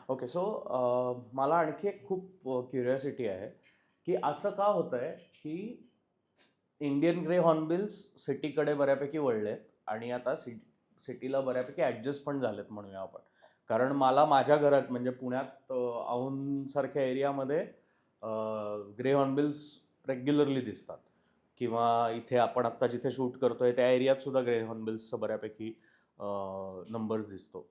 Okay. So मला आणखी एक खूप क्युरिओसिटी आहे, की असं का होतंय, की इंडियन ग्रे हॉर्नबिल्स सिटीकडे बऱ्यापैकी वळलेत आणि आता सिटीला बऱ्यापैकी ॲडजस्ट पण झालेत म्हणूया आपण. कारण मला माझ्या घरात म्हणजे पुण्यात औंधसारख्या एरियामध्ये ग्रे हॉर्नबिल्स रेग्युलरली दिसतात किंवा इथे आपण आत्ता जिथे शूट करतोय त्या एरियात सुद्धा ग्रे हॉर्नबिल्सचं बऱ्यापैकी नंबर्स दिसतो.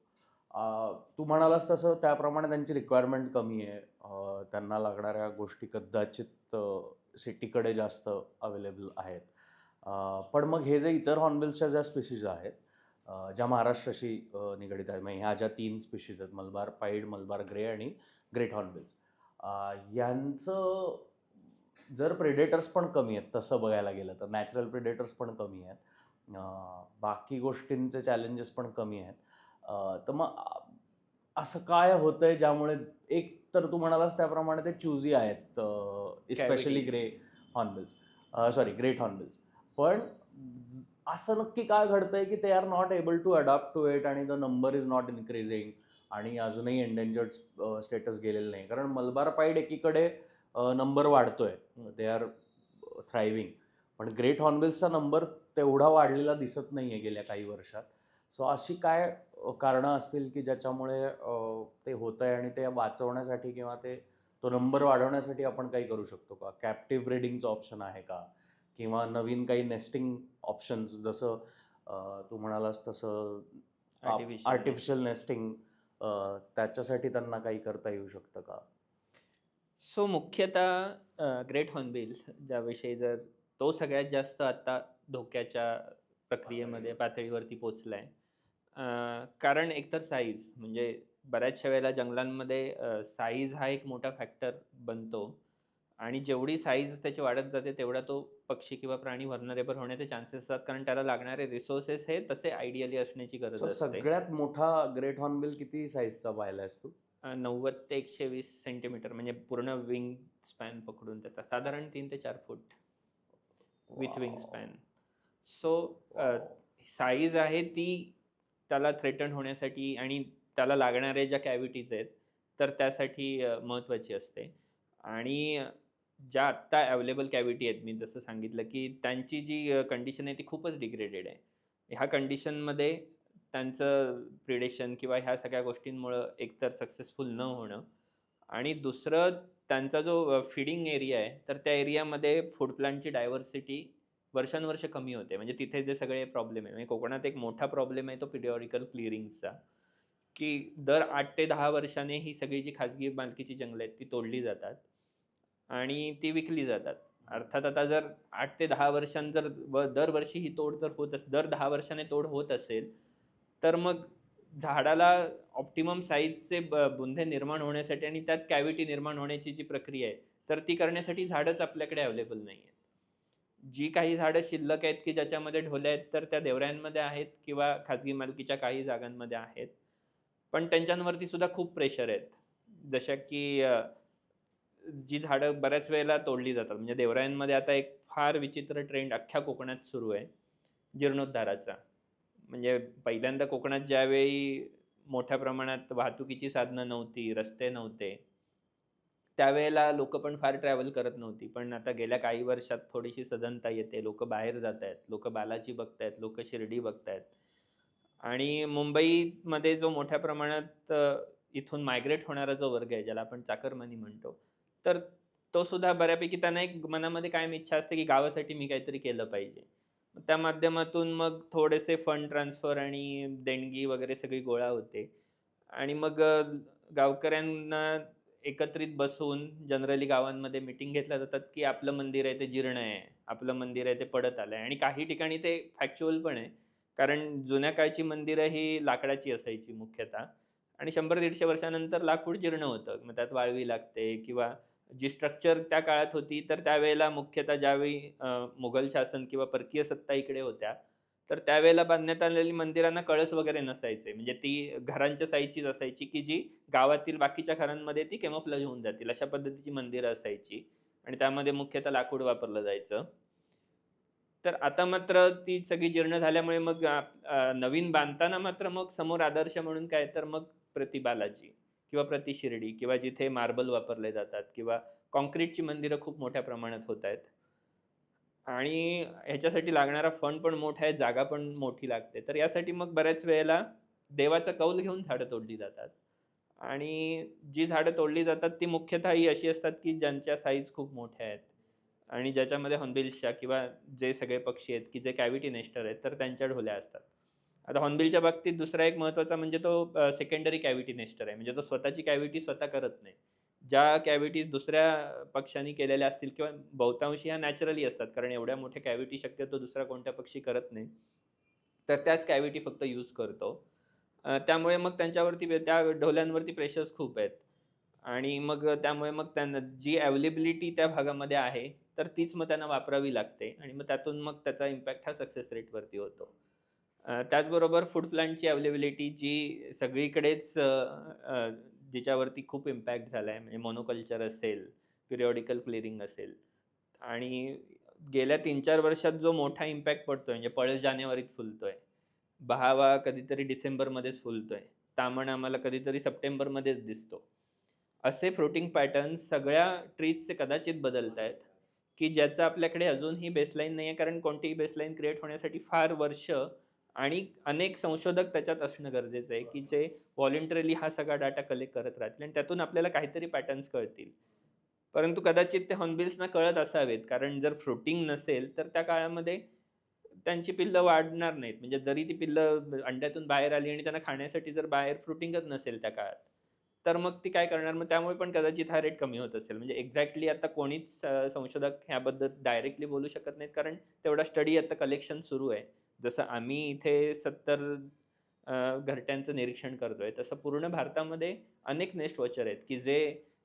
तू म्हणालास तसं त्याप्रमाणे त्यांची रिक्वायरमेंट कमी आहे. त्यांना लागणाऱ्या गोष्टी कदाचित सिटीकडे जास्त अवेलेबल आहेत. पण मग हे जे इतर हॉर्नबिल्सच्या ज्या स्पीशीज आहेत, ज्या महाराष्ट्राशी निगडीत आहेत, म्हणजे ह्या ज्या 3 स्पीशीज आहेत, मलबार पाईड, मलबार ग्रे आणि ग्रेट हॉर्नबिल्स, यांचं जर प्रेडेटर्स पण कमी आहेत तसं बघायला गेलं तर, नॅचरल प्रेडेटर्स पण कमी आहेत, बाकी गोष्टींचे चॅलेंजेस पण कमी आहेत. तर मग असं काय होतंय ज्यामुळे, एक तर तू म्हणालास त्याप्रमाणे ते चूझी आहेत, specially cavities. Grey hornbills, sorry great hornbills. पण असं नक्की काय घडतंय की ते are not able to adopt to it आणि the number is not increasing आणि अजूनही एंडेंजर्ड स्टेटस गेलेलं नाही? कारण मलबार पाईड एकीकडे नंबर वाढतोय, दे आर थ्रायव्हिंग, पण ग्रेट हॉर्नबिल्सचा नंबर तेवढा वाढलेला दिसत नाहीये गेल्या काही वर्षात. सो अशी काय कारणं असतील की ज्याच्यामुळे ते होतंय आणि ते वाचवण्यासाठी किंवा तो नंबर वाढवण्यासाठी आपण काही करू शकतो का? कॅप्टिव्ह ब्रीडिंगचं ऑप्शन आहे का? किंवा नवीन काही नेस्टिंग ऑप्शन्स, जसं तू म्हणालास तसं आर्टिफिशियल आर्टिफिशियल नेस्टिंग. नेस्टिंग, त्याच्यासाठी त्यांना काही करता येऊ शकतं का? सो मुख्यतः ग्रेट हॉर्नबिल ज्याविषयी जर तो सगळ्यात जास्त आता धोक्याच्या प्रक्रियेमध्ये पातळीवरती पोचला आहे. कारण एकतर साईज म्हणजे बऱ्याचशा वेळेला जंगलांमध्ये साईज हा एक मोठा फॅक्टर बनतो आणि जेवढी साईज त्याची वाढत जाते तेवढा तो पक्षी किंवा प्राणी व्हर्नरेबल होण्याचे चान्सेस असतात, कारण त्याला लागणारे रिसोर्सेस हे तसे आयडियली असण्याची गरज सो असते. सगळ्यात मोठा ग्रेट हॉर्नबिल किती साईजचा पाहिलायस तू? 90 ते 120 सेंटीमीटर म्हणजे पूर्ण विंग स्पॅन पकडून त्याचा साधारण 3 ते 4 foot with wing wow. Span. So wow. Size आहे ती त्याला थ्रेटन होण्यासाठी आणि त्याला लागणाऱ्या ज्या कॅव्हिटीज आहेत तर त्यासाठी महत्त्वाची असते. आणि ज्या आत्ता अवेलेबल कॅव्हिटी आहेत, मी जसं सांगितलं की त्यांची जी कंडिशन आहे ती खूपच डिग्रेडेड आहे. ह्या कंडिशनमध्ये त्यांचं प्रिडेशन किंवा ह्या सगळ्या गोष्टींमुळं एकतर सक्सेसफुल न होणं आणि दुसरं त्यांचा जो फीडिंग एरिया आहे तर त्या एरियामध्ये फूड प्लांटची डायव्हर्सिटी वर्षानुवर्ष कमी होते. म्हणजे तिथे जे सगळे प्रॉब्लेम आहे, म्हणजे कोकणात एक मोठा प्रॉब्लेम आहे तो पिरियॉडिकल क्लिअरिंगचा, की दर 8 ते 10 वर्षाने ही सगळी जी खाजगी मालकीची जंगलं आहेत ती तोडली जातात आणि ती विकली जातात. अर्थात आता जर 8 ते 10 वर्षांत जर दरवर्षी ही तोड जर होत दर 10 वर्षाने तोड होत असेल, तर मग झाडाला ऑप्टिमम साईजचे बुंदे निर्माण होण्यासाठी आणि त्यात कॅव्हिटी निर्माण होण्याची जी प्रक्रिया आहे, तर ती करण्यासाठी झाडच आपल्याकडे अवेलेबल नाही आहेत. जी काही झाडं शिल्लक आहेत, की ज्याच्यामध्ये ढोल्या आहेत, तर त्या देवरायांमध्ये आहेत किंवा खाजगी मालकीच्या काही जागांमध्ये आहेत. पण त्यांच्यावरती सुद्धा खूप प्रेशर आहेत. जशा की जी झाडं बऱ्याच वेळेला तोडली जातात. म्हणजे देवरायांमध्ये आता एक फार विचित्र ट्रेंड अख्ख्या कोकणात सुरू आहे, जीर्णोद्धाराचा. म्हणजे पहिल्यांदा कोकणात ज्यावेळी मोठ्या प्रमाणात वाहतुकीची साधनं नव्हती, रस्ते नव्हते, त्यावेळेला लोकं पण फार ट्रॅव्हल करत नव्हती. पण आता गेल्या काही वर्षात थोडीशी सधनता येते. लोकं बाहेर जातायत, लोकं बालाजी बघतायत, लोकं शिर्डी बघतायत. आणि मुंबईमध्ये जो मोठ्या प्रमाणात इथून मायग्रेट होणारा जो वर्ग आहे, ज्याला आपण चाकरमानी म्हणतो, तर तो सुद्धा बऱ्यापैकी त्यांना एक मनामध्ये कायम इच्छा असते, की गावासाठी मी काहीतरी केलं पाहिजे. त्या माध्यमातून मग थोडेसे फंड ट्रान्सफर आणि देणगी वगैरे सगळी गोळा होते. आणि मग गावकऱ्यांना एकत्रित बसवून जनरली गावांमध्ये मीटिंग घेतल्या जातात, की आपलं मंदिर आहे ते जीर्ण आहे, आपलं मंदिर आहे ते पडत आलंय आणि काही ठिकाणी ते फॅक्च्युअल पण आहे. कारण जुन्या काळची मंदिरं ही लाकडाची असायची मुख्यतः आणि 100-150 वर्षानंतर लाकूड जीर्ण होतं. मग त्यात वाळवी लागते किंवा जी स्ट्रक्चर त्या काळात होती, तर त्यावेळेला मुख्यतः ज्यावेळी मुघल शासन किंवा परकीय सत्ता इकडे होत्या, तर त्यावेळेला बांधण्यात आलेली मंदिरांना कळस वगैरे नसायचे. म्हणजे ती घरांच्या साइजचीच असायची, की जी गावातील बाकीच्या घरांमध्ये ती कॅमोफ्लेज होऊन जातील, अशा पद्धतीची मंदिरं असायची आणि त्यामध्ये मुख्यतः लाकूड वापरलं जायचं. तर आता मात्र ती सगळी जीर्ण झाल्यामुळे मग नवीन बांधताना मात्र मग समोर आदर्श म्हणून काय तर मग प्रति बालाजी किंवा प्रति शिर्डी किंवा जिथे मार्बल वापरले जातात किंवा कॉन्क्रीटची मंदिरं खूप मोठ्या प्रमाणात होत आहेत. आणि ह्याच्यासाठी लागणारा फंड पण मोठा आहे, जागा पण मोठी लागते. तर यासाठी मग बऱ्याच वेळेला देवाचा कौल घेऊन झाडं तोडली जातात. आणि जी झाडं तोडली जातात ती मुख्यतः ही अशी असतात, की ज्यांच्या साईज खूप मोठ्या आहेत आणि ज्याच्यामध्ये हॉर्नबिल्सच्या किंवा जे सगळे पक्षी आहेत, की जे कॅव्हिटी नेस्टर आहेत, तर त्यांच्या ढोल्या असतात. आता हॉर्नबिलच्या बाबतीत दुसरा एक महत्त्वाचा म्हणजे तो सेकंडरी कॅव्हिटी नेस्टर आहे. म्हणजे तो स्वतःची कॅव्हिटी स्वतः करत नाही. ज्या कॅव्हिटीज दुसऱ्या पक्ष्यांनी केलेल्या असतील किंवा बहुतांशी ह्या नॅचरली असतात. कारण एवढ्या मोठ्या कॅव्हिटी शक्यतो दुसरा कोणता पक्षी करत नाही. तर त्याच कॅव्हिटी फक्त यूज करतो. त्यामुळे मग त्यांच्यावरती त्या ढोल्यांवरती प्रेशर्स खूप आहेत. आणि मग त्यामुळे मग त्यांना जी अवेलेबिलिटी त्या भागामध्ये आहे, तर तीच मग त्यांना वापरावी लागते आणि मग त्यातून मग त्याचा इम्पॅक्ट हा सक्सेस रेटवरती होतो. त्याचबरोबर फूड प्लांटची अवेलेबिलिटी जी सगळीकडेच अ, अ, जिच्यावरती खूप इम्पॅक्ट झाला आहे, म्हणजे मोनोकल्चर असेल, पिरियॉडिकल क्लिअरिंग असेल आणि गेल्या 3-4 वर्षात जो मोठा इम्पॅक्ट पडतोय, म्हणजे पळस जानेवारीत फुलतोय. बहावा कधीतरी डिसेंबरमध्येच फुलतोय. तामण आम्हाला कधीतरी सप्टेंबरमध्येच दिसतो. असे फ्रुटिंग पॅटर्न्स सगळ्या ट्रीजचे कदाचित बदलतायत, की ज्याचं आपल्याकडे अजूनही बेसलाईन नाहीये. कारण कोणतीही बेसलाईन क्रिएट होण्यासाठी फार वर्ष आणि अनेक संशोधक त्याच्यात असणं गरजेचं आहे, की जे व्हॉलंटरीली हा सगळा डाटा कलेक्ट करत राहतील आणि त्यातून आपल्याला काहीतरी पॅटर्न्स कळतील. परंतु कदाचित ते हॉर्नबिल्सना कळत असावेत. कारण जर फ्रुटिंग नसेल, तर त्या काळामध्ये त्यांची पिल्लं वाढणार नाहीत. म्हणजे जरी ती पिल्लं अंड्यातून बाहेर आली आणि त्यांना खाण्यासाठी जर बाहेर फ्रुटिंगच नसेल त्या काळात, तर मग ती काय करणार? मग त्यामुळे पण कदाचित हा रेट कमी होत असेल. म्हणजे एक्झॅक्टली आता कोणीच संशोधक ह्याबद्दल डायरेक्टली बोलू शकत नाहीत. कारण तेवढा स्टडी आता कलेक्शन सुरू आहे. जसं आम्ही इथे 70 घरट्यांचं निरीक्षण करतोय, तसं पूर्ण भारतामध्ये अनेक नेस्ट वॉचर आहेत, की जे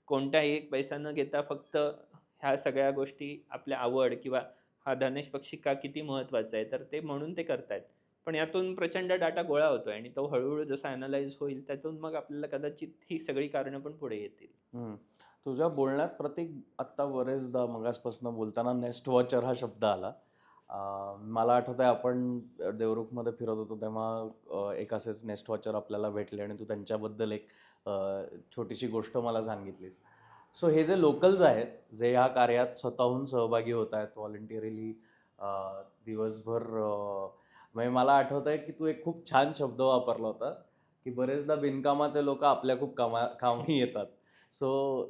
कोणताही एक पैसा न घेता फक्त ह्या सगळ्या गोष्टी आपल्या आवड किंवा हा धनेश पक्षी का किती महत्त्वाचा आहे, तर ते म्हणून ते करतायत. पण यातून प्रचंड डाटा गोळा होतोय आणि तो हळू-हळू जसा ॲनलाईज होईल, त्यातून मग आपल्याला कदाचित ही सगळी कारणं पण पुढे येतील. हं. तुझ्या बोलण्यात प्रतीक आत्ता बरेचदा मगाचपासून बोलताना नेस्ट वॉचर हा शब्द आला. मला आठवतंय आपण देवरुखमध्ये फिरत होतो तेव्हा एक असेच नेस्ट वॉचर आपल्याला भेटले आणि तू त्यांच्याबद्दल एक अ, छोटीशी गोष्ट मला सांगितलीस. सो हे जे लोकल्स आहेत, जे ह्या कार्यात स्वतःहून सहभागी होत आहेत व्हॉलंटिअरली दिवसभर म्हणजे मला आठवतंय की तू एक खूप छान शब्द वापरला होता, की बरेचदा बिनकामाचे लोकं आपल्या खूप कामी येतात. सो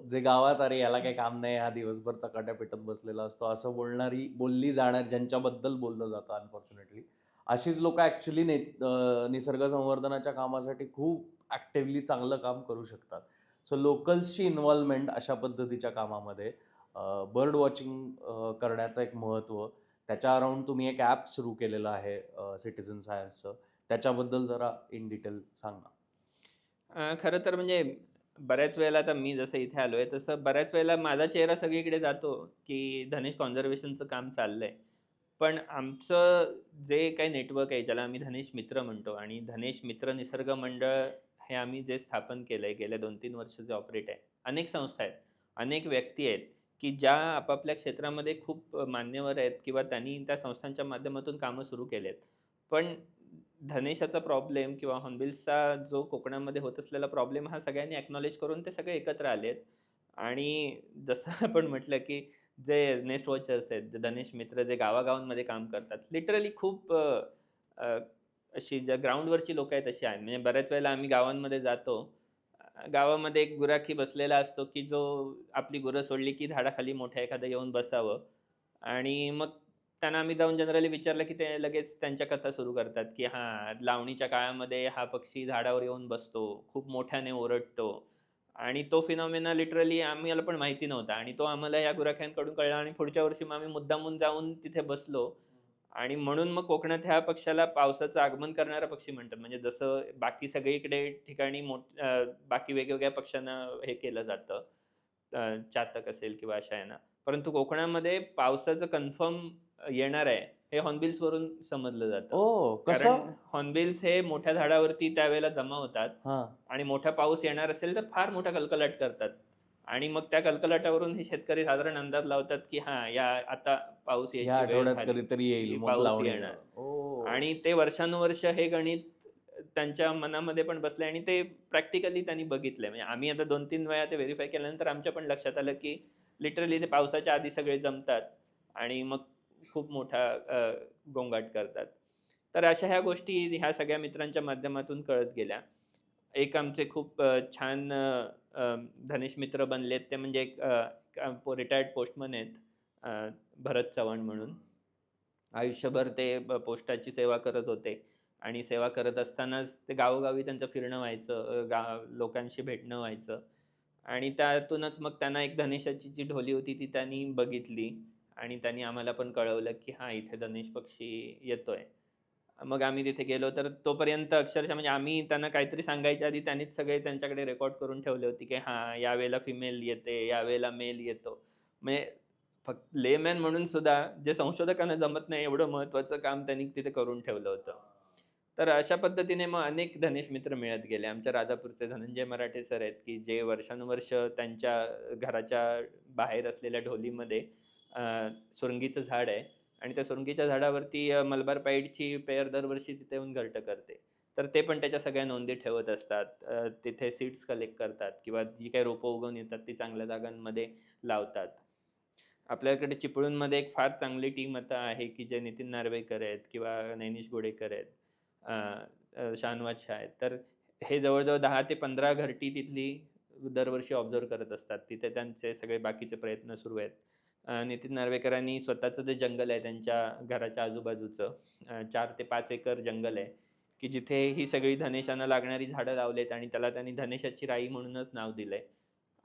जे गावात "अरे याला काही काम नाही, हा दिवसभर चकाट्या पेटत बसलेला असतो" असं बोलली जाणारी ज्यांच्याबद्दल बोललं जातं अनफॉर्च्युनेटली, अशीच लोकं ॲक्चुअली निसर्ग संवर्धनाच्या कामासाठी खूप ॲक्टिव्हली चांगलं काम करू शकतात. सो लोकल्सची इन्व्हॉल्वमेंट अशा पद्धतीच्या कामामध्ये बर्ड वॉचिंग करण्याचं एक महत्त्व, त्याच्या अराउंड तुम्ही एक ॲप सुरू केलेलं आहे सिटिझन सायन्सचं. त्याच्याबद्दल जरा इन डिटेल सांग ना? खरं तर म्हणजे बऱ्याच वेळेला आता मी जसं इथे आलोय, तसं बऱ्याच वेळेला माझा चेहरा सगळीकडे जातो, की धनेश कॉन्झर्वेशनचं काम चाललंय. पण आमचं जे काही नेटवर्क आहे, ज्याला आम्ही धनेश मित्र म्हणतो आणि धनेश मित्र निसर्ग मंडळ हे आम्ही जे स्थापन केलंय, गेल्या 2-3 वर्ष जे ऑपरेट आहे. अनेक संस्था आहेत, अनेक व्यक्ती आहेत, की ज्या आपापल्या क्षेत्रामध्ये खूप मान्यवर आहेत किंवा त्यांनी त्या संस्थांच्या माध्यमातून कामं सुरू केलेत. पण धनेशाचा प्रॉब्लेम किंवा हॉर्नबिल्सचा जो कोकणामध्ये होत असलेला प्रॉब्लेम हा सगळ्यांनी अॅक्नॉलेज करून ते सगळे एकत्र आलेत. आणि जसं आपण म्हटलं, की जे नेस्ट वॉचर्स आहेत, जे धनेश मित्र जे गावागावांमध्ये काम करतात. लिटरली खूप अ, अ, अशी ज्या ग्राउंडवरची लोकं आहेत तशी आहेत. म्हणजे बऱ्याच वेळेला आम्ही गावांमध्ये जातो. गावामध्ये एक गुराखी बसलेला असतो, की जो आपली गुरं सोडली, की झाडाखाली मोठं एखादं येऊन बसावं आणि मग त्यांना आम्ही जाऊन जनरली विचारलं, की ते लगेच त्यांच्या कथा सुरू करतात, की हां, लावणीच्या काळामध्ये हा पक्षी झाडावर येऊन बसतो, खूप मोठ्याने ओरडतो आणि तो फिनॉमेना लिटरली आम्हाला पण माहिती नव्हता आणि तो आम्हाला या गुराख्यांकडून कळला आणि पुढच्या वर्षी मग आम्ही मुद्दामून जाऊन तिथे बसलो आणि म्हणून मग कोकणात ह्या पक्षाला पावसाचं आगमन करणारा पक्षी म्हणतात. म्हणजे जसं बाकी सगळीकडे ठिकाणी बाकी वेगवेगळ्या पक्ष्यांना हे केलं जातं. चातक असेल किंवा अशा ह्यांना. परंतु कोकणामध्ये पावसाचं कन्फर्म येणार आहे, हे हॉर्नबिल्सवरून समजलं जातं. ओह! कारण कसं? हॉर्नबिल्स हे मोठ्या झाडावरती त्यावेळेला जमा होतात हां. आणि मोठा पाऊस येणार असेल तर फार मोठा कलकलाट करतात. आणि मग त्या कलकलाटावरून हे शेतकरी साधारण अंदाज लावतात, की हां, आता पाऊस ह्या यायची वेळ आठवड्यात झाली, कधीतरी येईल की मग पाऊस लावणीला. येणार. ओह! आणि ते वर्षानुवर्ष हे गणित त्यांच्या मनामध्ये पण बसलंय आणि ते प्रॅक्टिकली त्यांनी बघितलंय. म्हणजे आम्ही आता 2-3 वेळा ते व्हेरिफाय केल्यानंतर आमच्या पण लक्षात आलं, की लिटरली ते पावसाच्या आधी सगळे जमतात आणि मग खूप मोठा गोंगाट करतात. तर अशा ह्या गोष्टी ह्या सगळ्या मित्रांच्या माध्यमातून कळत गेल्या. एक आमचे खूप छान घनिष्ठ मित्र बनलेत ते म्हणजे एक रिटायर्ड पोस्टमन आहेत भरत चव्हाण म्हणून. आयुष्यभर ते पोस्टाची सेवा करत होते आणि सेवा करत असतानाच ते गावोगावी त्यांचं फिरणं व्हायचं, लोकांशी भेटणं व्हायचं आणि त्यातूनच मग त्यांना एक धनेशाची जी ढोली होती ती त्यांनी बघितली आणि त्यांनी आम्हाला पण कळवलं, की हां, इथे धनेश पक्षी येतोय. मग आम्ही तिथे गेलो तर तोपर्यंत अक्षरशः म्हणजे आम्ही त्यांना काहीतरी सांगायच्या आधी त्यांनीच सगळे त्यांच्याकडे रेकॉर्ड करून ठेवले होते, की हां, यावेळेला फिमेल येते, यावेळेला मेल येतो. म्हणजे फक्त लेमॅन म्हणून सुद्धा जे संशोधकांना जमत नाही एवढं महत्त्वाचं काम त्यांनी तिथे करून ठेवलं होतं. तर अशा पद्धतीने मग अनेक धनिष्ठ मित्र मिळत गेले. आमच्या राजापूरचे धनंजय मराठे सर आहेत, की जे वर्षानुवर्ष त्यांच्या घराच्या बाहेर असलेल्या ढोलीमध्ये अ, सुरंगीचं झाड आहे आणि त्या सुरंगीच्या झाडावरती मलबार पाईडची पेयर दरवर्षी तिथे येऊन घरटं करते. तर ते पण त्याच्या सगळ्या नोंदी ठेवत असतात. तिथे सीड्स कलेक्ट करतात किंवा जी काही रोपं उगवून येतात ती चांगल्या जागांमध्ये लावतात. आपल्याकडे चिपळूणमध्ये एक फार चांगली टीम आता आहे, की जे नितीन नार्वेकर आहेत किंवा नैनिश गोडेकर आहेत, अ, शाहनवाज शाह आहेत. तर हे जवळ-जवळ 10 ते 15 घरटी तिथली दरवर्षी ऑब्झर्व्ह करत असतात. तिथे त्यांचे सगळे बाकीचे प्रयत्न सुरू आहेत. नितीन नार्वेकरांनी स्वतःचं जे जंगल आहे त्यांच्या घराच्या आजूबाजूचं 4 ते 5 एकर जंगल आहे, की जिथे ही सगळी धनेशांना लागणारी झाडं लावलेत आणि त्याला त्यांनी धनेशाची राई म्हणूनच नाव दिलंय.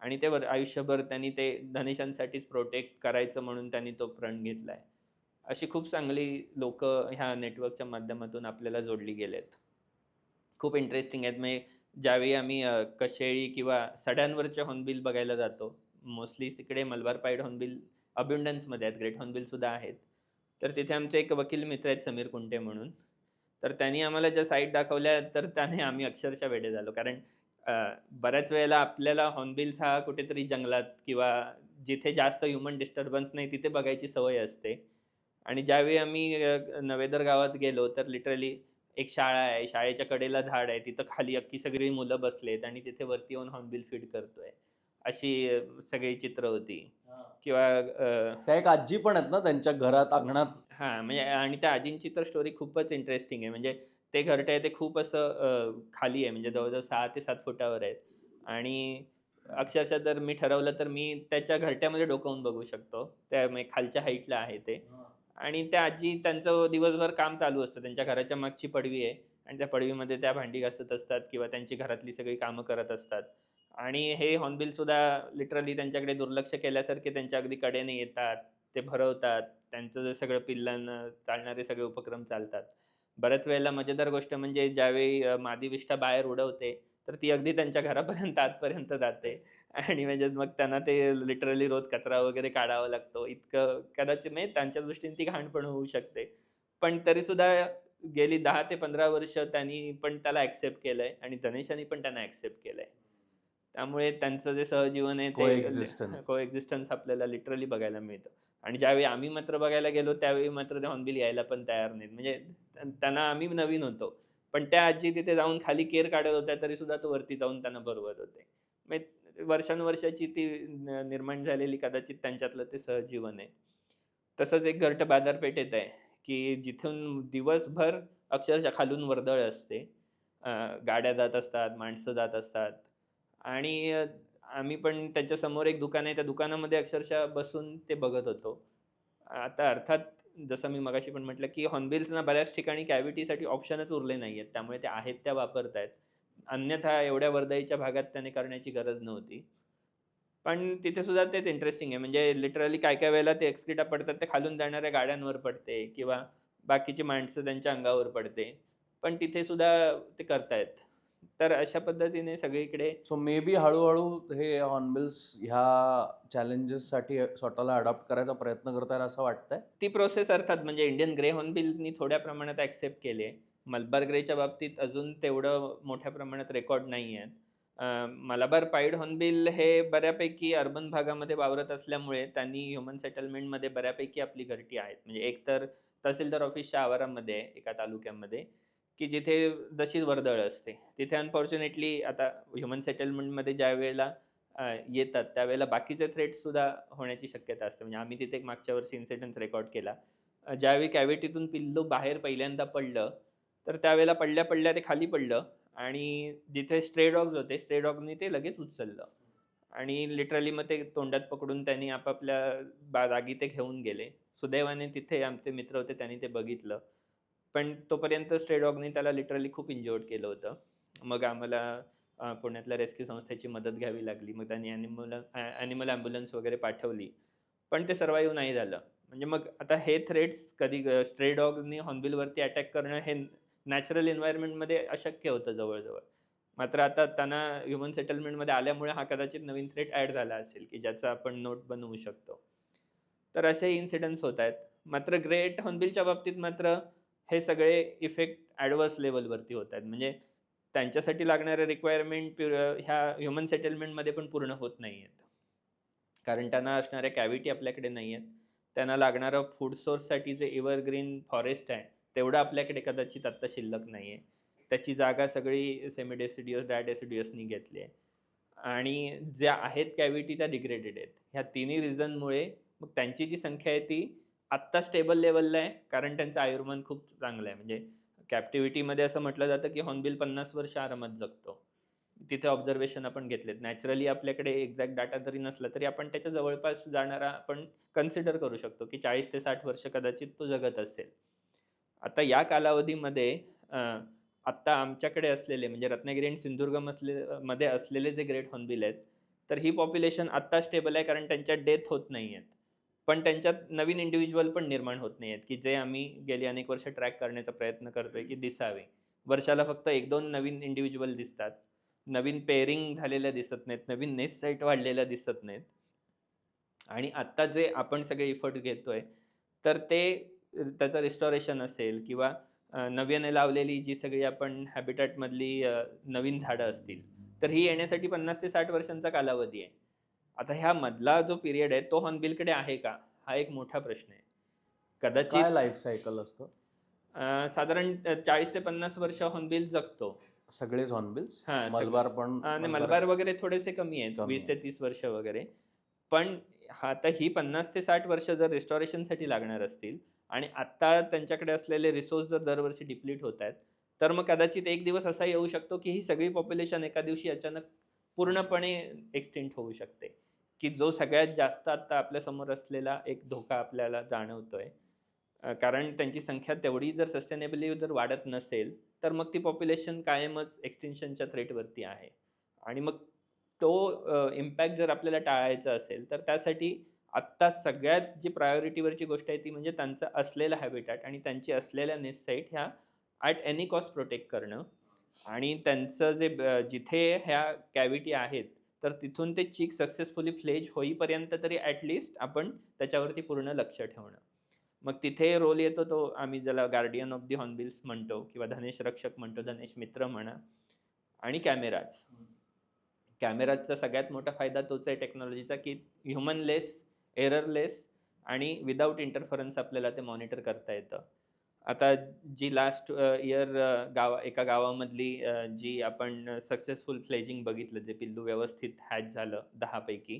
आणि ते आयुष्यभर त्यांनी ते धनेशांसाठीच प्रोटेक्ट करायचं म्हणून त्यांनी तो प्रण घेतलाय. अशी खूप चांगली लोकं ह्या नेटवर्कच्या माध्यमातून आपल्याला जोडली गेलेत. खूप इंटरेस्टिंग आहेत. म्हणजे ज्यावेळी आम्ही कशेळी किंवा सड्यांवरचे हॉर्नबिल बघायला जातो. मोस्टली तिकडे मलबार पाईड हॉर्नबिल अबंडन्समध्ये आहेत. ग्रेट हॉर्नबिल सुद्धा आहेत. तर तिथे आमचे एक वकील मित्र आहेत समीर कुंटे म्हणून. तर त्यांनी आम्हाला ज्या साईट दाखवल्या तर त्याने आम्ही अक्षरशः वेडे झालो. कारण अ, बऱ्याच वेळेला आपल्याला हॉर्नबिल्स हा कुठेतरी जंगलात किंवा जिथे जास्त ह्युमन डिस्टर्बन्स नाही तिथे बघायची सवय असते. आणि ज्यावेळी आम्ही नवेदर गावात गेलो तर लिटरली एक शाळा आहे, शाळेच्या कडेला झाड आहे. तिथं खाली अख्खी सगळी मुलं बसलेत आणि तिथे वरती येऊन हॉर्नबिल फीड करतोय. अशी सगळी चित्र होती. किंवा त्या एक आजी पण आहेत ना त्यांच्या घरात अंगणात. हां, म्हणजे आणि त्या आजींची तर स्टोरी खूपच इंटरेस्टिंग आहे. म्हणजे ते घरटं आहे ते खूप असं खाली आहे म्हणजे जवळ-जवळ 6 ते 7 फुटावर आहेत आणि अक्षरशः जर मी ठरवलं तर मी त्याच्या घरट्यामध्ये डोकावून बघू शकतो. त्या म्हणजे खालच्या हाईटला आहे ते. आणि त्या आजी त्यांचं दिवसभर काम चालू असतं. त्यांच्या घराच्या मागची पडवी आहे आणि त्या पडवीमध्ये त्या भांडी घासत असतात किंवा त्यांची घरातली सगळी कामं करत असतात. आणि हे हॉर्नबिलसुद्धा लिटरली त्यांच्याकडे दुर्लक्ष केल्यासारखे त्यांच्या अगदी कडेने येतात. ते भरवतात. त्यांचं जे सगळं पिल्लांना चालणारे सगळे उपक्रम चालतात. बऱ्याच वेळेला मजेदार गोष्ट म्हणजे ज्यावेळी मादी विष्ठा बाहेर उडवते, तर ती अगदी त्यांच्या घरापर्यंत आतपर्यंत जाते आणि म्हणजे मग त्यांना ते लिटरली रोज कचरा वगैरे काढावा लागतो. इतकं कदाचित म्हणजे त्यांच्या दृष्टीने ती घाण पण होऊ शकते. पण तरीसुद्धा गेली 10 ते 15 वर्ष त्यांनी पण त्याला एक्सेप्ट केलंय आणि धनेशानी पण त्यांना एक्सेप्ट केलंय. त्यामुळे त्यांचं जे सहजीवन आहे ते कोएक्झिस्टन्स. कोएक्झिस्टन्स आपल्याला लिटरली बघायला मिळतं. आणि ज्यावेळी आम्ही मात्र बघायला गेलो, त्यावेळी मात्र ते हॉर्नबिल यायला पण तयार नाहीत. म्हणजे त्यांना आम्ही नवीन होतो. पण त्या आजी तिथे जाऊन खाली केर काढत होत्या, तरीसुद्धा तो वरती जाऊन त्यांना भरवत होते. म्हणजे वर्षानुवर्षाची ती निर्माण झालेली कदाचित त्यांच्यातलं ते सहजीवन आहे. तसंच एक घरटं बाजारपेठेत आहे, की जिथून दिवसभर अक्षरशः खालून वर्दळ असते. अ, गाड्या जात असतात, माणसं जात असतात आणि आम्ही पण त्याच्यासमोर एक दुकान आहे, त्या दुकानामध्ये अक्षरशः बसून ते बघत होतो. आता अर्थात जसं मी मगाशी पण म्हटलं, की हॉर्नबिल्सना बऱ्याच ठिकाणी कॅव्हिटीसाठी ऑप्शनच उरले नाहीयेत. त्यामुळे ते आहेत त्या वापरतायत. अन्यथा एवढ्या वर्दळीच्या भागात त्याने करण्याची गरज नव्हती. पण तिथे सुद्धा तेच इंटरेस्टिंग आहे. म्हणजे लिटरली काही-काही वेळेला ते एक्सक्रीटा पडतात ते खालून जाणाऱ्या गाड्यांवर पडते किंवा बाकीची माणसं त्यांच्या अंगावर पडते. पण तिथे सुद्धा ते करतायत. तर अशा पद्धतीने सगळीकडे सो मे बी हळू-हळू हे हॉर्नबिल्स ह्या चॅलेंजेससाठी स्वतःला अडॉप्ट करायचा प्रयत्न करतायत असं वाटतंय? ती प्रोसेस अर्थात म्हणजे इंडियन ग्रे हॉर्नबिलनी थोड्या प्रमाणात एक्सेप्ट केली आहे. मलबार ग्रेच्या बाबतीत अजून तेवढं मोठ्या प्रमाणात रेकॉर्ड नाही आहेत. मलाबार पाईड हॉर्नबिल हे बऱ्यापैकी अर्बन भागामध्ये वावरत असल्यामुळे त्यांनी ह्युमन सेटलमेंटमध्ये बऱ्यापैकी आपली घरटी आहेत. म्हणजे एक तर तहसीलदार ऑफिसच्या आवारामध्ये आहे एका तालुक्यामध्ये की जिथे जशी वर्दळ असते. तिथे अनफॉर्च्युनेटली आता ह्युमन सेटलमेंटमध्ये ज्यावेळेला येतात, त्यावेळेला बाकीचे थ्रेट्ससुद्धा होण्याची शक्यता असते. म्हणजे आम्ही तिथे एक मागच्या वर्षी इन्सिडेंट रेकॉर्ड केला. ज्यावेळी कॅव्हिटीतून पिल्लू बाहेर पहिल्यांदा पडलं, तर त्यावेळेला पडल्या-पडल्या ते खाली पडलं आणि जिथे स्ट्रे डॉग्स होते, स्ट्रे डॉगनी ते लगेच उचललं आणि लिटरली मग ते तोंडात पकडून त्यांनी आपापल्या जागी ते घेऊन गेले. सुदैवाने तिथे आमचे मित्र होते, त्यांनी ते बघितलं. पण तोपर्यंत स्ट्रे डॉगनी त्याला लिटरली खूप इंज्युअर्ड केलं होतं. मग आम्हाला पुण्यातल्या रेस्क्यू संस्थेची मदत घ्यावी लागली. मग त्यांनी ॲनिमल ॲम्ब्युलन्स वगैरे पाठवली. पण ते सर्व्हाईव्ह नाही झालं. म्हणजे मग आता हे थ्रेट्स कधी स्ट्रे डॉगनी हॉर्नबिलवरती अटॅक करणं हे नॅचरल एन्व्हायर्नमेंटमध्ये अशक्य होतं जवळ-जवळ. मात्र आता त्यांना ह्युमन सेटलमेंटमध्ये आल्यामुळे हा कदाचित नवीन थ्रेट ॲड झाला असेल, की ज्याचा आपण नोट बनवू शकतो. तर असे इन्सिडेंट्स होत आहेत. मात्र ग्रेट हॉर्नबिलच्या बाबतीत मात्र हे सगळे इफेक्ट ॲडव्हर्स लेव्हलवरती होत आहेत. म्हणजे त्यांच्यासाठी लागणाऱ्या रिक्वायरमेंट ह्या ह्युमन सेटलमेंटमध्ये पण पूर्ण होत नाही आहेत. कारण त्यांना असणाऱ्या कॅव्हिटी आपल्याकडे नाही आहेत. त्यांना लागणारं फूड सोर्ससाठी जे एव्हरग्रीन फॉरेस्ट आहे, तेवढं आपल्याकडे कदाचित आत्ता शिल्लक नाही आहे. त्याची जागा सगळी सेमी डेसिडियस, डायडेसिडियसनी घेतली आहे. आणि ज्या आहेत कॅव्हिटी त्या डिग्रेडेड आहेत. ह्या तिन्ही रिझनमुळे मग त्यांची जी संख्या आहे ती आत्ता स्टेबल लेव्हलला आहे, कारण त्यांचं आयुर्मान खूप चांगलं आहे. म्हणजे कॅप्टिव्हिटीमध्ये असं म्हटलं जातं, की हॉर्नबिल 50 वर्ष आरामात जगतो. तिथे ऑब्झर्वेशन आपण घेतलेत. नॅचरली आपल्याकडे एक्झॅक्ट डाटा जरी नसला, तरी आपण त्याच्या जवळपास जाणारा आपण कन्सिडर करू शकतो, की 40 ते 60 वर्ष कदाचित तो जगत असेल. आता या कालावधीमध्ये अ, आत्ता आमच्याकडे असलेले म्हणजे रत्नागिरी आणि सिंधुदुर्ग मध्ये असलेले जे ग्रेट हॉर्नबिल आहेत, तर ही पॉप्युलेशन आत्ता स्टेबल आहे कारण त्यांच्या डेथ होत नाही आहेत. पण त्यांच्यात नवीन इंडिव्हिज्युअल पण निर्माण होत नाही आहेत, की जे आम्ही गेली अनेक वर्ष ट्रॅक करण्याचा प्रयत्न करतोय, की दिसावे. वर्षाला फक्त 1-2 नवीन इंडिव्हिज्युअल दिसतात. नवीन पेअरिंग झालेल्या दिसत नाहीत. नवीन नेस्ट साईट वाढलेल्या दिसत नाहीत. आणि आत्ता जे आपण सगळे इफर्ट घेतोय, तर ते त्याचं रिस्टोरेशन असेल किंवा नव्याने लावलेली जी सगळी आपण हॅबिटॅटमधली नवीन झाडं असतील, तर ही येण्यासाठी 50 ते 60 वर्षांचा कालावधी आहे. आता ह्या मधला जो पिरियड आहे, तो हॉर्नबिलकडे आहे का? हा एक मोठा प्रश्न आहे. काय कदाचित लाईफ सायकल असतं? साधारण 40 ते 50 वर्ष हॉर्नबिल जगतो. सगळेच हॉर्नबिल्स? हां, मलबार पण आणि मलबार मलबार वगैरे थोडेसे कमी आहेत, कमी 20 आहे. ते 30 वर्ष वगैरे. पण आता ही 50 ते 60 वर्ष जर रिस्टोरेशनसाठी लागणार असतील आणि आत्ता त्यांच्याकडे असलेले रिसोर्स जर दरवर्षी डिप्लीट होत आहेत, तर मग कदाचित एक दिवस असा येऊ शकतो, की ही सगळी पॉप्युलेशन एका दिवशी अचानक पूर्णपणे एक्सटिंक्ट होऊ शकते, की जो सगळ्यात जास्त आत्ता आपल्यासमोर असलेला एक धोका आपल्याला जाणवतोय. कारण त्यांची संख्या तेवढी जर सस्टेनेबली जर वाढत नसेल, तर मग ती पॉप्युलेशन कायमच एक्सटिंक्शनच्या थ्रेटवरती आहे. आणि मग तो इम्पॅक्ट जर आपल्याला टाळायचा असेल, तर त्यासाठी आत्ता सगळ्यात जी प्रायोरिटीवरची गोष्ट आहे ती म्हणजे त्यांचा असलेला हॅबिटॅट आणि त्यांची असलेल्या नेस्ट साईट ह्या ॲट एनी कॉस्ट प्रोटेक्ट करणं आणि त्यांचं जे जिथे ह्या कॅव्हिटी आहेत, तर तिथून ते चीक सक्सेसफुली फ्लेज होईपर्यंत तरी आपण त्याच्यावरती पूर्ण लक्ष ठेवणं. मग तिथे रोल येतो तो आम्ही ज्याला गार्डियन ऑफ दी हॉर्नबिल्स म्हणतो किंवा धनेश रक्षक म्हणतो, धनेश मित्र म्हणा आणि कॅमेराज. कॅमेराचा सगळ्यात मोठा फायदा तोच आहे टेक्नॉलॉजीचा, की ह्युमनलेस, एररलेस आणि विदाऊट इंटरफरन्स आपल्याला ते मॉनिटर करता येतं. आता जी लास्ट इयर एका गावामधली जी आपण सक्सेसफुल फ्लेजिंग बघितलं, जे पिल्लू व्यवस्थित हॅच झालं 10 पैकी.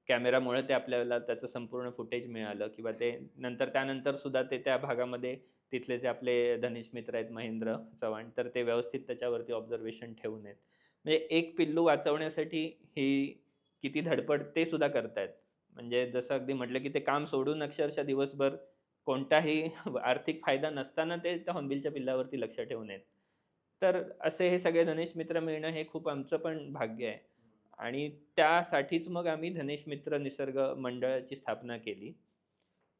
कॅमेरामुळे ते आपल्याला त्याचं संपूर्ण फुटेज मिळालं किंवा ते त्यानंतर सुद्धा ते त्या भागामध्ये तिथले जे आपले धनेश मित्र आहेत महेंद्र चव्हाण, तर ते व्यवस्थित त्याच्यावरती ऑब्झर्वेशन ठेवून आहेत. म्हणजे एक पिल्लू वाचवण्यासाठी ही किती धडपड ते सुद्धा करतायत. म्हणजे जसं अगदी म्हटलं, की ते काम सोडून अक्षरशः दिवसभर कोणताही आर्थिक फायदा नसताना ते त्या हॉर्नबिलच्या पिल्लावरती लक्ष ठेवून आहेत. तर असे हे सगळे धनेश मित्र मिळणं हे खूप आमचं पण भाग्य आहे. आणि त्यासाठीच मग आम्ही धनेश मित्र निसर्ग मंडळाची स्थापना केली,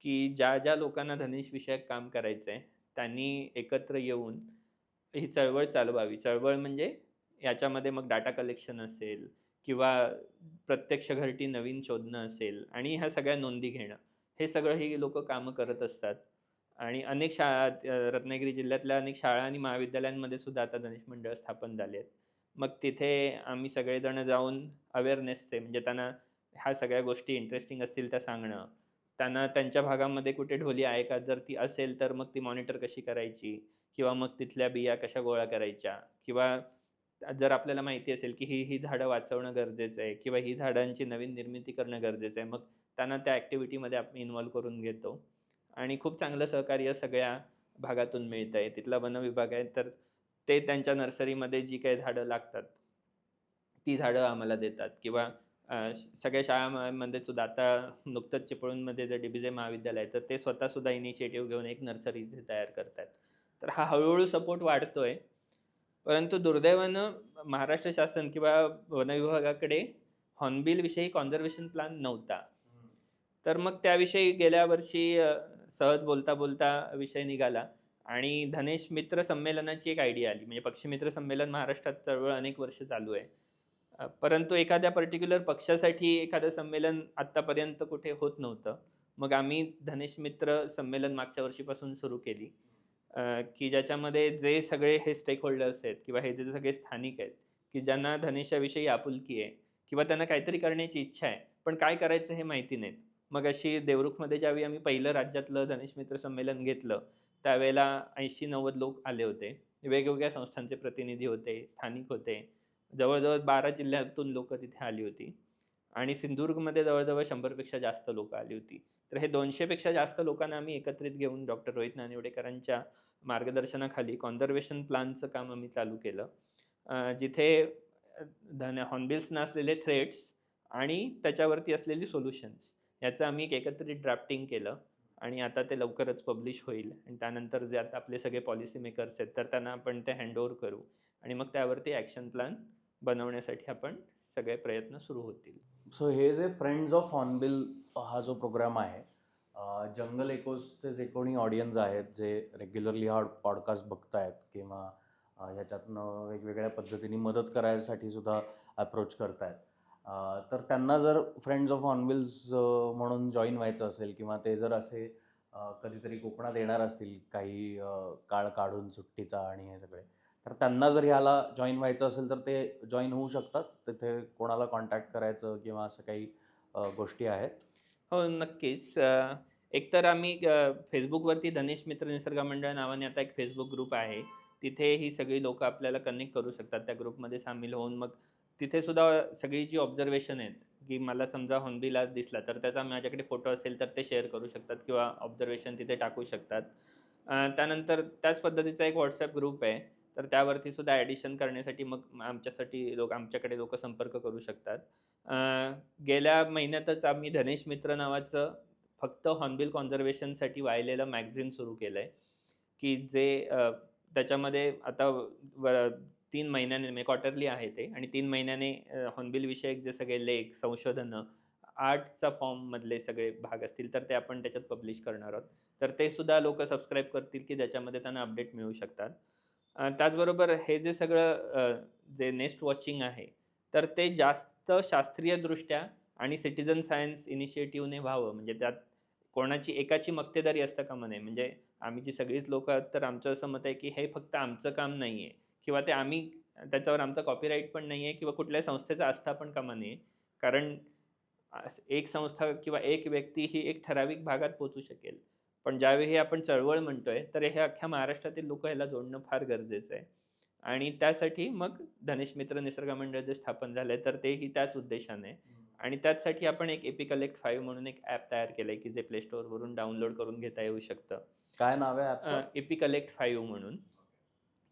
की ज्या लोकांना धनेश विषयक काम करायचं आहे, त्यांनी एकत्र येऊन ही चळवळ चालवावी. चळवळ म्हणजे याच्यामध्ये मग डाटा कलेक्शन असेल किंवा प्रत्यक्ष घरटी नवीन शोधणं असेल आणि ह्या सगळ्या नोंदी घेणं. हे सगळं ही लोकं कामं करत असतात. आणि अनेक शाळा रत्नागिरी जिल्ह्यातल्या अनेक शाळा आणि महाविद्यालयांमध्ये सुद्धा आता गणेश मंडळ स्थापन झाली आहेत. मग तिथे आम्ही सगळेजण जाऊन अवेअरनेसचे म्हणजे त्यांना ह्या सगळ्या गोष्टी इंटरेस्टिंग असतील त्या सांगणं. त्यांना त्यांच्या भागामध्ये कुठे ढोली आहे का? जर ती असेल तर मग ती मॉनिटर कशी करायची? किंवा मग तिथल्या बिया कशा गोळा करायच्या किंवा जर आपल्याला माहिती असेल की ही झाडं वाचवणं गरजेचं आहे किंवा ही झाडांची नवीन निर्मिती करणं गरजेचं आहे, मग त्यांना त्या ॲक्टिव्हिटीमध्ये आपण इन्व्हॉल्व करून घेतो आणि खूप चांगलं सहकार्य सगळ्या भागातून मिळतं आहे. तिथला वन विभाग आहे, तर ते त्यांच्या नर्सरीमध्ये जी काही झाडं लागतात, ती झाडं आम्हाला देतात किंवा सगळ्या शाळांमध्ये सुद्धा आता नुकतंच चिपळूणमध्ये जे डी-बी-जे महाविद्यालय आहे, तर ते स्वतःसुद्धा इनिशिएटिव्ह घेऊन एक नर्सरी इथे तयार करतायत. तर हा हळू सपोर्ट वाढतोय. परंतु दुर्दैवानं महाराष्ट्र शासन किंवा वन विभागाकडे हॉर्नबिलविषयी कॉन्झर्वेशन प्लॅन नव्हता. तर मग त्याविषयी गेल्या वर्षी सहज बोलता विषय निघाला आणि धनेश मित्र संमेलनाची एक आयडिया आली. म्हणजे पक्षी मित्र संमेलन महाराष्ट्रात चळवळ अनेक वर्ष चालू आहे. परंतु एखाद्या पर्टिक्युलर पक्षासाठी एखादं संमेलन आत्तापर्यंत कुठे होत नव्हतं. मग आम्ही धनेश मित्र संमेलन मागच्या वर्षीपासून सुरू केली. की ज्याच्यामध्ये जे सगळे हे स्टेक होल्डर्स आहेत किंवा हे जे सगळे स्थानिक आहेत, की ज्यांना धनेशाविषयी आपुलकी आहे किंवा त्यांना काहीतरी करण्याची इच्छा आहे, पण काय करायचं हे माहिती नाहीत. मग अशी देवरुखमध्ये ज्यावेळी आम्ही पहिलं राज्यातलं धनेश मित्र संमेलन घेतलं, त्यावेळेला 80-90 लोक आले होते. वेगवेगळ्या संस्थांचे प्रतिनिधी होते, स्थानिक होते. जवळ-जवळ 12 जिल्ह्यातून लोकं तिथे आली होती आणि सिंधुदुर्गमध्ये जवळ-जवळ 100 पेक्षा जास्त लोकं आली होती. तर हे 200 पेक्षा जास्त लोकांना आम्ही एकत्रित घेऊन डॉक्टर रोहित नानिवडेकरांच्या मार्गदर्शनाखाली कॉन्झर्वेशन प्लॅनचं काम आम्ही चालू केलं. जिथे हॉर्नबिल्स असलेले थ्रेड्स आणि त्याच्यावरती असलेली सोल्युशन्स याचं आम्ही एक एकत्रित ड्राफ्टिंग केलं आणि आता ते लवकरच पब्लिश होईल आणि त्यानंतर जे आता आपले सगळे पॉलिसी मेकर्स आहेत, तर त्यांना आपण ते हँडओव्हर करू आणि मग त्यावरती ॲक्शन प्लॅन बनवण्यासाठी आपण सगळे प्रयत्न सुरू होतील. सो हे जे फ्रेंड्स ऑफ हॉर्नबिल हा जो प्रोग्राम आहे, जंगल इकोसचे जे कोणी ऑडियन्स आहेत जे रेग्युलरली हा पॉडकास्ट बघतायत किंवा ह्याच्यातनं वेगवेगळ्या पद्धतीने मदत करायसाठी सुद्धा अप्रोच करतायत, तर त्यांना जर फ्रेंड्स ऑफ हॉर्नबिल्स म्हणून जॉईन व्हायचं असेल किंवा ते जर असे कधीतरी कोकणात येणार असतील काही काळ काढून सुट्टीचा आणि हे सगळे, तर त्यांना जर ह्याला जॉईन व्हायचं असेल तर ते जॉईन होऊ शकतात. तिथे कोणाला कॉन्टॅक्ट करायचं किंवा असं काही गोष्टी आहेत? हो, नक्कीच. एकतर आम्ही Facebookवरती धनेश मित्र निसर्ग मंडळ नावाने आता एक Facebook ग्रुप आहे. तिथे ही सगळी लोकं आपल्याला कनेक्ट करू शकतात. त्या ग्रुपमध्ये सामील होऊन मग तिथे सुद्धा सगळी जी ऑब्झर्वेशन आहेत, की मला समजा हॉर्नबिल आज दिसला, तर त्याचा माझ्याकडे फोटो असेल तर ते शेअर करू शकतात किंवा ऑब्झर्वेशन तिथे टाकू शकतात. त्यानंतर त्याच पद्धतीचा एक WhatsApp ग्रुप आहे. तर त्यावरती सुद्धा ॲडिशन करण्यासाठी मग आमच्याकडे लोकं संपर्क करू शकतात. अ, गेल्या महिन्यातच आम्ही धनेश मित्र नावाचं फक्त हॉर्नबिल कॉन्झर्वेशनसाठी वाहिलेलं मॅगझिन सुरू केलंय, की जे त्याच्यामध्ये आता 3 महिन्याने म्हणजे क्वार्टरली आहे ते आणि 3 महिन्याने हॉर्नबिल विषयक जे सगळे लेख, संशोधनं, आर्टचा फॉर्ममधले सगळे भाग असतील, तर ते आपण त्याच्यात पब्लिश करणार आहोत. तर ते सुद्धा लोकं सबस्क्राईब करतील, की ज्याच्यामध्ये त्यांना अपडेट मिळू शकतात. त्याचबरोबर हे जे सगळं जे नेस्ट वॉचिंग आहे, तर ते जास्त शास्त्रीयदृष्ट्या आणि सिटिझन सायन्स इनिशिएटिव्हने व्हावं. म्हणजे त्यात कोणाची एकाची मक्तेदारी असता कामा नये. म्हणजे आम्ही जी सगळीच लोकं आहोत, तर आमचं असं मत आहे, की हे फक्त आमचं काम नाहीये किंवा ते आम्ही त्याच्यावर आमचा कॉपीराईट पण नाहीये किंवा कुठल्याही संस्थेचा असता पण कामा नये. कारण एक संस्था किंवा एक व्यक्ती ही एक ठराविक भागात पोहोचू शकेल. पण ज्यावेळी आपण चळवळ म्हणतोय, तर हे अख्ख्या महाराष्ट्रातील लोकं ह्याला जोडणं फार गरजेचं आहे. आणि त्यासाठी मग धनेश मित्र निसर्ग मंडळ जे स्थापन झालंय, तर तेही त्याच उद्देशाने आणि त्याचसाठी आपण एक एपी कलेक्ट 5 म्हणून एक ॲप तयार केलंय, की जे प्ले स्टोअरवरून डाउनलोड करून घेता येऊ शकतं. काय नाव आहे ॲपचं? एपी कलेक्ट 5 म्हणून,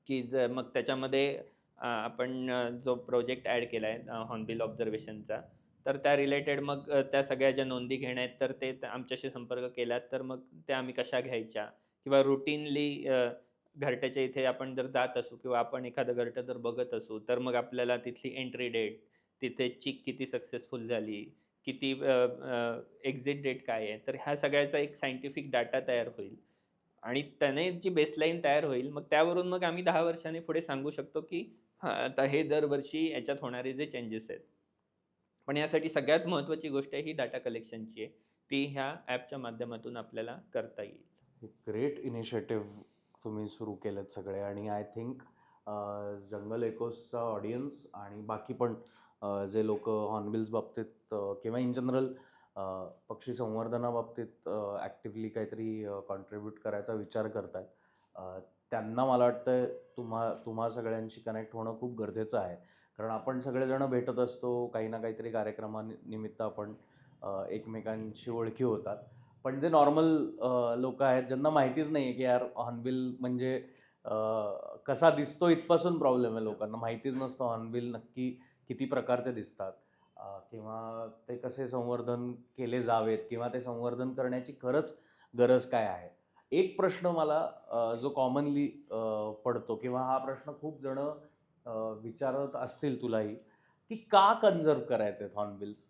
की मग त्याच्यामध्ये आपण जो प्रोजेक्ट ॲड केलाय हॉर्नबिल ऑब्झर्वेशनचा, तर त्या रिलेटेड मग त्या सगळ्या ज्या नोंदी घेण्या आहेत, तर ते आमच्याशी संपर्क केलात, तर मग त्या आम्ही कशा घ्यायच्या किंवा रुटीनली घरट्याच्या इथे आपण जर जात असू किंवा आपण एखादं घरटं जर बघत असू, तर मग आपल्याला तिथली एंट्री डेट, तिथे चिक किती सक्सेसफुल झाली, किती एक्झिट डेट काय आहे, तर ह्या सगळ्याचा एक सायंटिफिक डाटा तयार होईल आणि त्याने जी बेसलाईन तयार होईल, मग त्यावरून मग आम्ही 10 वर्षांनी पुढे सांगू शकतो, की हां, आता हे दरवर्षी याच्यात होणारे जे चेंजेस आहेत. पण यासाठी सगळ्यात महत्त्वाची गोष्ट आहे ही डाटा कलेक्शनची आहे. ती ह्या ॲपच्या माध्यमातून आपल्याला करता येईल. ग्रेट इनिशिएटिव्ह तुम्ही सुरू केलेत सगळे आणि आय थिंक जंगल इकोसचा ऑडियन्स आणि बाकी पण जे लोक हॉर्नबिल्स बाबतीत किंवा इन जनरल पक्षी संवर्धनाबाबतीत ॲक्टिव्हली काहीतरी कॉन्ट्रीब्यूट करायचा विचार करतात, त्यांना मला वाटतं तुम्हा सगळ्यांशी कनेक्ट होणं खूप गरजेचं आहे. कारण आपण सगळेजण भेटत असतो, काही ना काहीतरी कार्यक्रमानिमित्त आपण एकमेकांशी ओळखी होतात. पण जे नॉर्मल लोकं आहेत, ज्यांना माहितीच नाही आहे, की यार हॉर्नबिल म्हणजे अ, कसा दिसतो इथपासून प्रॉब्लेम आहे लोकांना. माहितीच नसतं हॉर्नबिल नक्की किती प्रकारचे दिसतात किंवा ते कसे संवर्धन केले जावेत किंवा ते संवर्धन करण्याची खरंच गरज काय आहे? एक प्रश्न मला जो कॉमनली पडतो किंवा हा प्रश्न खूप जणं विचारत असतील तुलाही, की का कन्झर्व्ह करायचे आहेत हॉर्नबिल्स?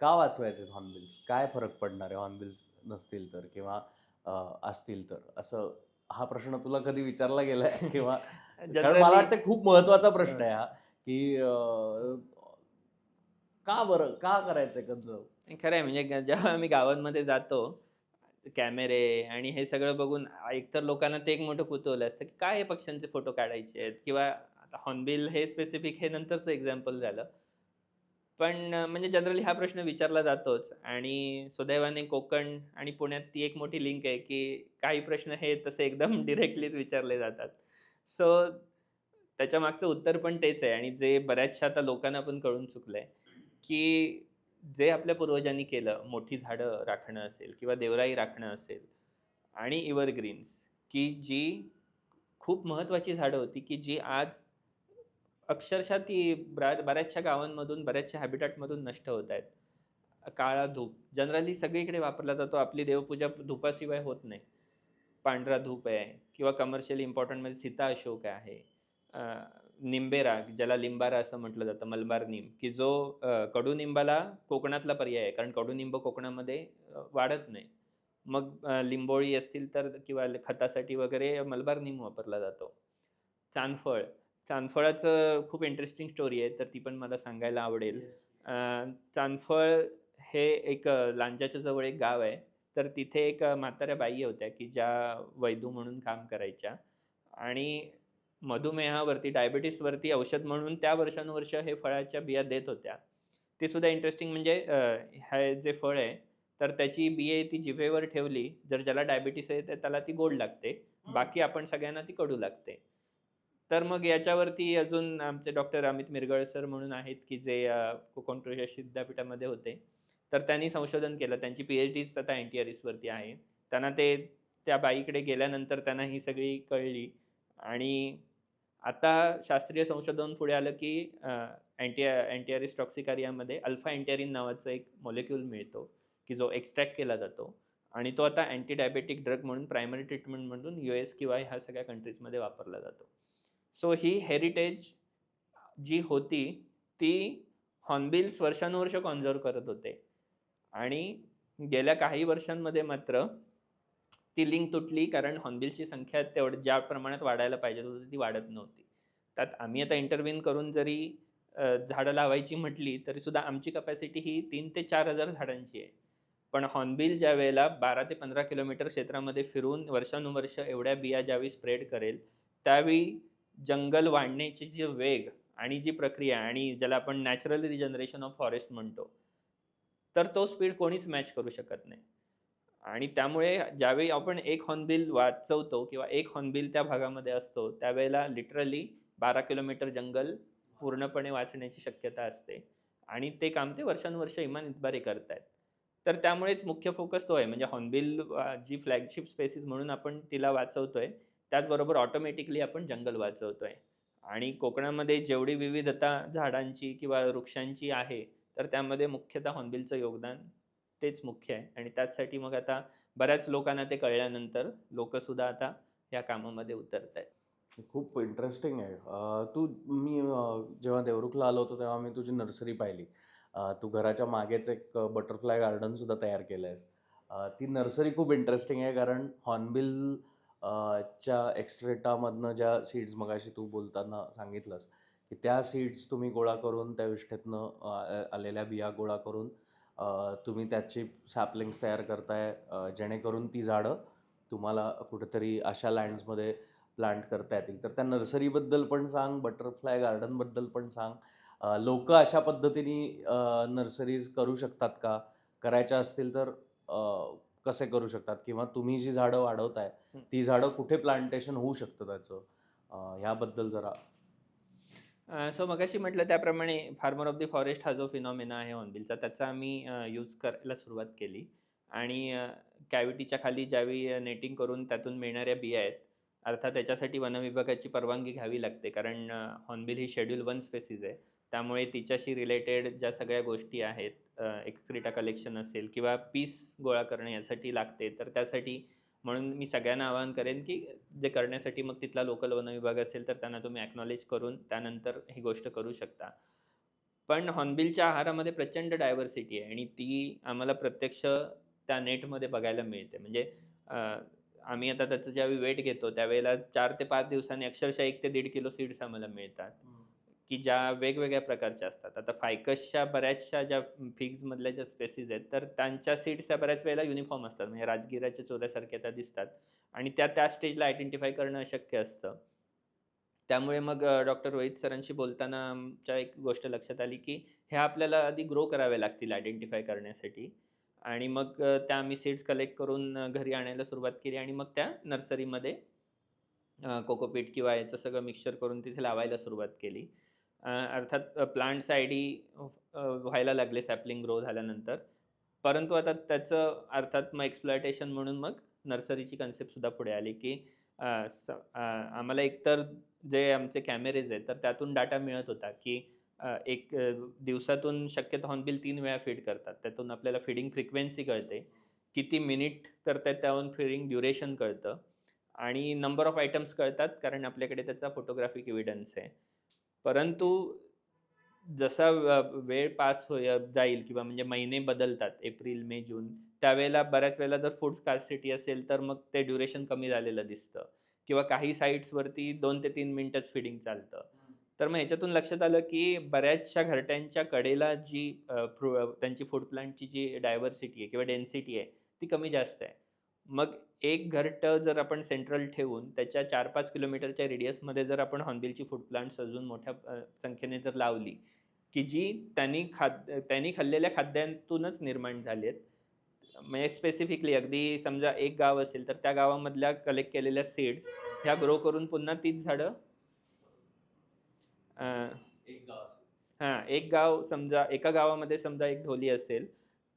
का वाचवायचे आहेत हॉर्नबिल्स? काय फरक पडणार आहे हॉर्नबिल्स नसतील तर किंवा असतील तर? असं हा प्रश्न तुला कधी विचारला गेलाय किंवा कारण मला जनरली वाटतं खूप महत्त्वाचा प्रश्न आहे हा, की का बरं? का करायचंय कन्झर्व्ह? खरं आहे म्हणजे जेव्हा आम्ही गावांमध्ये जातो, कॅमेरे आणि हे सगळं बघून एकतर लोकांना ते एक मोठं कुतूहल असतं, की काय हे पक्ष्यांचे फोटो काढायचे आहेत किंवा आता हॉर्नबिल हे स्पेसिफिक हे नंतरचं एक्झाम्पल झालं. पण म्हणजे जनरली हा प्रश्न विचारला जातोच आणि सुदैवाने कोकण आणि पुण्यात ती एक मोठी लिंक आहे, की काही प्रश्न हे तसे एकदम डायरेक्टलीच विचारले जातात. सो त्याच्यामागचं उत्तर पण तेच आहे आणि जे बऱ्याचशा आता लोकांना पण कळून चुकलंय, की जे आपल्या पूर्वजांनी केलं, मोठी झाडं राखणं असेल किंवा देवराई राखणं असेल आणि एव्हरग्रीन्स, की जी खूप महत्त्वाची झाडं होती, की जी आज अक्षरशः ती बऱ्याचशा गावांमधून, बऱ्याचशा हॅबिटॅटमधून नष्ट होत आहेत. काळा धूप जनरली सगळीकडे वापरला जातो. आपली देवपूजा धुपाशिवाय होत नाही. पांढरा धूप आहे किंवा कमर्शियली इम्पोर्टंटमध्ये सीता अशोक आहे. अ, निंबेरा ज्याला लिंबारा असं म्हटलं जातं, मलबार नीम, की जो कडुनिंबाला कोकणातला पर्याय आहे. कारण कडुनिंब कोकणामध्ये वाढत नाही. मग लिंबोळी असतील तर किंवा खतासाठी वगैरे मलबार नीम वापरला जातो. चांदफळ, चांदफळाचं खूप इंटरेस्टिंग स्टोरी आहे, तर ती पण मला सांगायला आवडेल. येस. अ, चांदफळ हे एक लांजाच्या जवळ एक गाव आहे. तर तिथे एक म्हाताऱ्या बाई होत्या, की ज्या वैदू म्हणून काम करायच्या आणि मधुमेहावरती, डायबिटीजवरती औषध म्हणून त्या वर्षानुवर्ष हे फळाच्या बिया देत होत्या. ते सुद्धा इंटरेस्टिंग म्हणजे हे जे फळ आहे, तर त्याची बी आहे ती जिभेवर ठेवली, जर ज्याला डायबिटीज आहे तर त्याला ती गोड लागते. बाकी आपण सगळ्यांना ती कडू लागते. तर मग याच्यावरती अजून आमचे डॉक्टर अमित मिरगळ सर म्हणून आहेत, की जे कोकण कृषी विद्यापीठामध्ये होते. तर त्यांनी संशोधन केलं. त्यांची पी-एच-डीच आता एन-टी-आर-ईसवरती आहे. त्यांना ते त्या बाईकडे गेल्यानंतर त्यांना ही सगळी कळली आणि आता शास्त्रीय संशोधन पुढे आलं, की एन-टी-आर-ईस टॉक्सिकारियामध्ये अल्फा एन्टॅरिन नावाचं एक मॉलिक्यूल मिळतो, की जो एक्स्ट्रॅक्ट केला जातो आणि तो आता अँटी डायबेटिक ड्रग म्हणून प्रायमरी ट्रीटमेंट म्हणून यूएस किंवा ह्या सगळ्या कंट्रीजमध्ये वापरला जातो. सो ही हेरिटेज जी होती, ती हॉर्नबिल्स वर्षानुवर्ष कॉन्झर्व्ह करत होते आणि गेल्या काही वर्षांमध्ये मात्र ती लिंक तुटली कारण हॉर्नबिलची संख्या ज्या प्रमाणात वाढायला पाहिजे होती ती वाढत नव्हती. त्यात आम्ही आता इंटरव्हीन करून जरी झाडं लावायची म्हटली तरीसुद्धा आमची कपॅसिटी ही 3,000 ते 4,000 झाडांची आहे. पण हॉर्नबिल ज्यावेळेला 12 ते 15 किलोमीटर क्षेत्रामध्ये फिरून वर्षानुवर्ष एवढ्या बिया ज्यावेळी स्प्रेड करेल, त्यावेळी जंगल वाढण्याची जी वेग आणि जी प्रक्रिया आणि ज्याला आपण नॅचरल रिजनरेशन ऑफ फॉरेस्ट म्हणतो, तर तो स्पीड कोणीच मॅच करू शकत नाही. आणि त्यामुळे ज्यावेळी आपण एक हॉर्नबिल वाचवतो किंवा एक हॉर्नबिल त्या भागामध्ये असतो, त्यावेळेला लिटरली 12 किलोमीटर जंगल पूर्णपणे वाचण्याची शक्यता असते आणि ते काम ते वर्षानुवर्ष इमान इतबारे करतायत. तर त्यामुळेच मुख्य फोकस तो आहे. म्हणजे हॉर्नबिल जी फ्लॅगशिप स्पेसीज म्हणून आपण तिला वाचवतोय, त्याचबरोबर ऑटोमॅटिकली आपण जंगल वाचवतोय. आणि कोकणामध्ये जेवढी विविधता झाडांची किंवा वृक्षांची आहे, तर त्यामध्ये मुख्यतः हॉर्नबिलचं योगदान तेच मुख्य आहे आणि त्याचसाठी मग आता बऱ्याच लोकांना ते कळल्यानंतर लोकंसुद्धा आता या कामामध्ये उतरतायत. खूप इंटरेस्टिंग आहे. मी जेव्हा देवरुखला आलो होतो तेव्हा मी तुझी नर्सरी पाहिली. तू घराच्या मागेच एक बटरफ्लाय गार्डनसुद्धा तयार केलं आहेस. ती नर्सरी खूप इंटरेस्टिंग आहे कारण हॉर्नबिल च्या एक्स्ट्रेटामधनं ज्या सीड्स मगाशी तू बोलताना सांगितलंस, की त्या सीड्स तुम्ही गोळा करून त्या विष्ठेतनं आलेल्या बिया गोळा करून तुम्ही त्याची सॅपलिंग्स तयार करताय जेणेकरून ती झाडं तुम्हाला कुठेतरी अशा लँड्समध्ये प्लांट करता येतील. तर त्या नर्सरीबद्दल पण सांग, बटरफ्लाय गार्डनबद्दल पण सांग. लोकं अशा पद्धतीने नर्सरीज करू शकतात का? करायच्या असतील तर कसे करू शकतात किंवा तुम्ही जी झाडं वाढवताय ती झाडं कुठे प्लांटेशन होऊ शकतं त्याचं, ह्याबद्दल जरा. सो मगाशी म्हटलं त्याप्रमाणे फार्मर ऑफ द फॉरेस्ट हा जो फिनॉमिना आहे हॉर्नबिलचा, त्याचा आम्ही यूज करायला सुरुवात केली. आणि कॅव्हिटीच्या खाली ज्यावेळी नेटिंग करून त्यातून मिळणाऱ्या बिया आहेत, अर्थात त्याच्यासाठी वनविभागाची परवानगी घ्यावी लागते, कारण हॉर्नबिल ही शेड्यूल 1 स्पेसीज आहे. त्यामुळे तिच्याशी रिलेटेड ज्या सगळ्या गोष्टी आहेत, एक्सक्रीटा कलेक्शन असेल किंवा पीस गोळा करणे यासाठी लागते. तर त्यासाठी म्हणून मी सगळ्यांना आवाहन करेन, की जे करण्यासाठी मग तिथला लोकल वनविभाग असेल तर त्यांना तुम्ही ॲक्नॉलेज करून त्यानंतर ही गोष्ट करू शकता. पण हॉर्नबिलच्या आहारामध्ये प्रचंड डायव्हर्सिटी आहे आणि ती आम्हाला प्रत्यक्ष त्या नेटमध्ये बघायला मिळते. म्हणजे अ, आम्ही आता त्याचं ज्यावेळी वेट घेतो त्यावेळेला 4 ते 5 दिवसांनी अक्षरशः 1 ते 1.5 किलो सीड्स आम्हाला मिळतात, की ज्या वेगवेगळ्या प्रकारच्या असतात. आता फायकसच्या बऱ्याचशा ज्या फिग्समधल्या ज्या स्पेसीज आहेत, तर त्यांच्या सीड्स त्या बऱ्याच वेळेला युनिफॉर्म असतात. म्हणजे राजगिराच्या चोऱ्यासारख्या त्या दिसतात आणि त्या स्टेजला आयडेंटिफाय करणं अशक्य असतं. त्यामुळे मग डॉक्टर रोहित सरांशी बोलताना आमच्या एक गोष्ट लक्षात आली, की ह्या आपल्याला आधी ग्रो कराव्या लागतील आयडेंटिफाय करण्यासाठी. आणि मग त्या आम्ही सीड्स कलेक्ट करून घरी आणायला सुरुवात केली आणि मग त्या नर्सरीमध्ये कोकोपीट किंवा याचं सगळं मिक्सचर करून तिथे लावायला सुरुवात केली. अर्थात प्लांट्स व्हायला लागले सॅपलिंग ग्रो झाल्यानंतर. परंतु आता त्याचं अर्थात मग एक्सप्लॉयटेशन म्हणून मग नर्सरीची कन्सेप्टसुद्धा पुढे आली, की आम्हाला एकतर जे आमचे कॅमेरेज आहेत, तर त्यातून डाटा मिळत होता, की दिवसातून शक्यतो हॉर्नबिल 3 वेळा फीड करतात. त्यातून आपल्याला फीडिंग फ्रिक्वेन्सी कळते, किती मिनिट करतायत त्याहून फीडिंग ड्युरेशन कळतं आणि नंबर ऑफ आयटम्स कळतात, कारण आपल्याकडे त्याचा फोटोग्राफिक एव्हिडन्स आहे. परंतु जसा वेळ पास जाईल किंवा म्हणजे महिने बदलतात एप्रिल, मे, जून, त्यावेळेला बऱ्याच वेळेला जर फूड स्कार्सिटी असेल तर मग ते ड्युरेशन कमी झालेलं दिसतं किंवा काही साईट्सवरती 2 ते 3 मिनिटच फीडिंग चालतं. तर मग ह्याच्यातून लक्षात आलं, की बऱ्याचशा घरट्यांच्या कडेला जी त्यांची फूड प्लांटची जी डायव्हर्सिटी आहे किंवा डेन्सिटी आहे, ती कमी जास्त आहे. मग एक घरटं जर आपण सेंट्रल ठेवून त्याच्या 4-5 किलोमीटरच्या रेडियसमध्ये जर आपण हॉर्नबिलची फूड प्लांट्स अजून मोठ्या संख्येने जर लावली, की जी त्यांनी खाल्लेल्या खाद्यातूनच निर्माण झाली आहेत. म्हणजे स्पेसिफिकली अगदी समजा एक गाव असेल, तर त्या गावामधल्या कलेक्ट केलेल्या सीड्स ह्या ग्रो करून पुन्हा तीच झाडं अ, एक गाव असेल. एक गाव समजा एका गावामध्ये समजा एक ढोली असेल,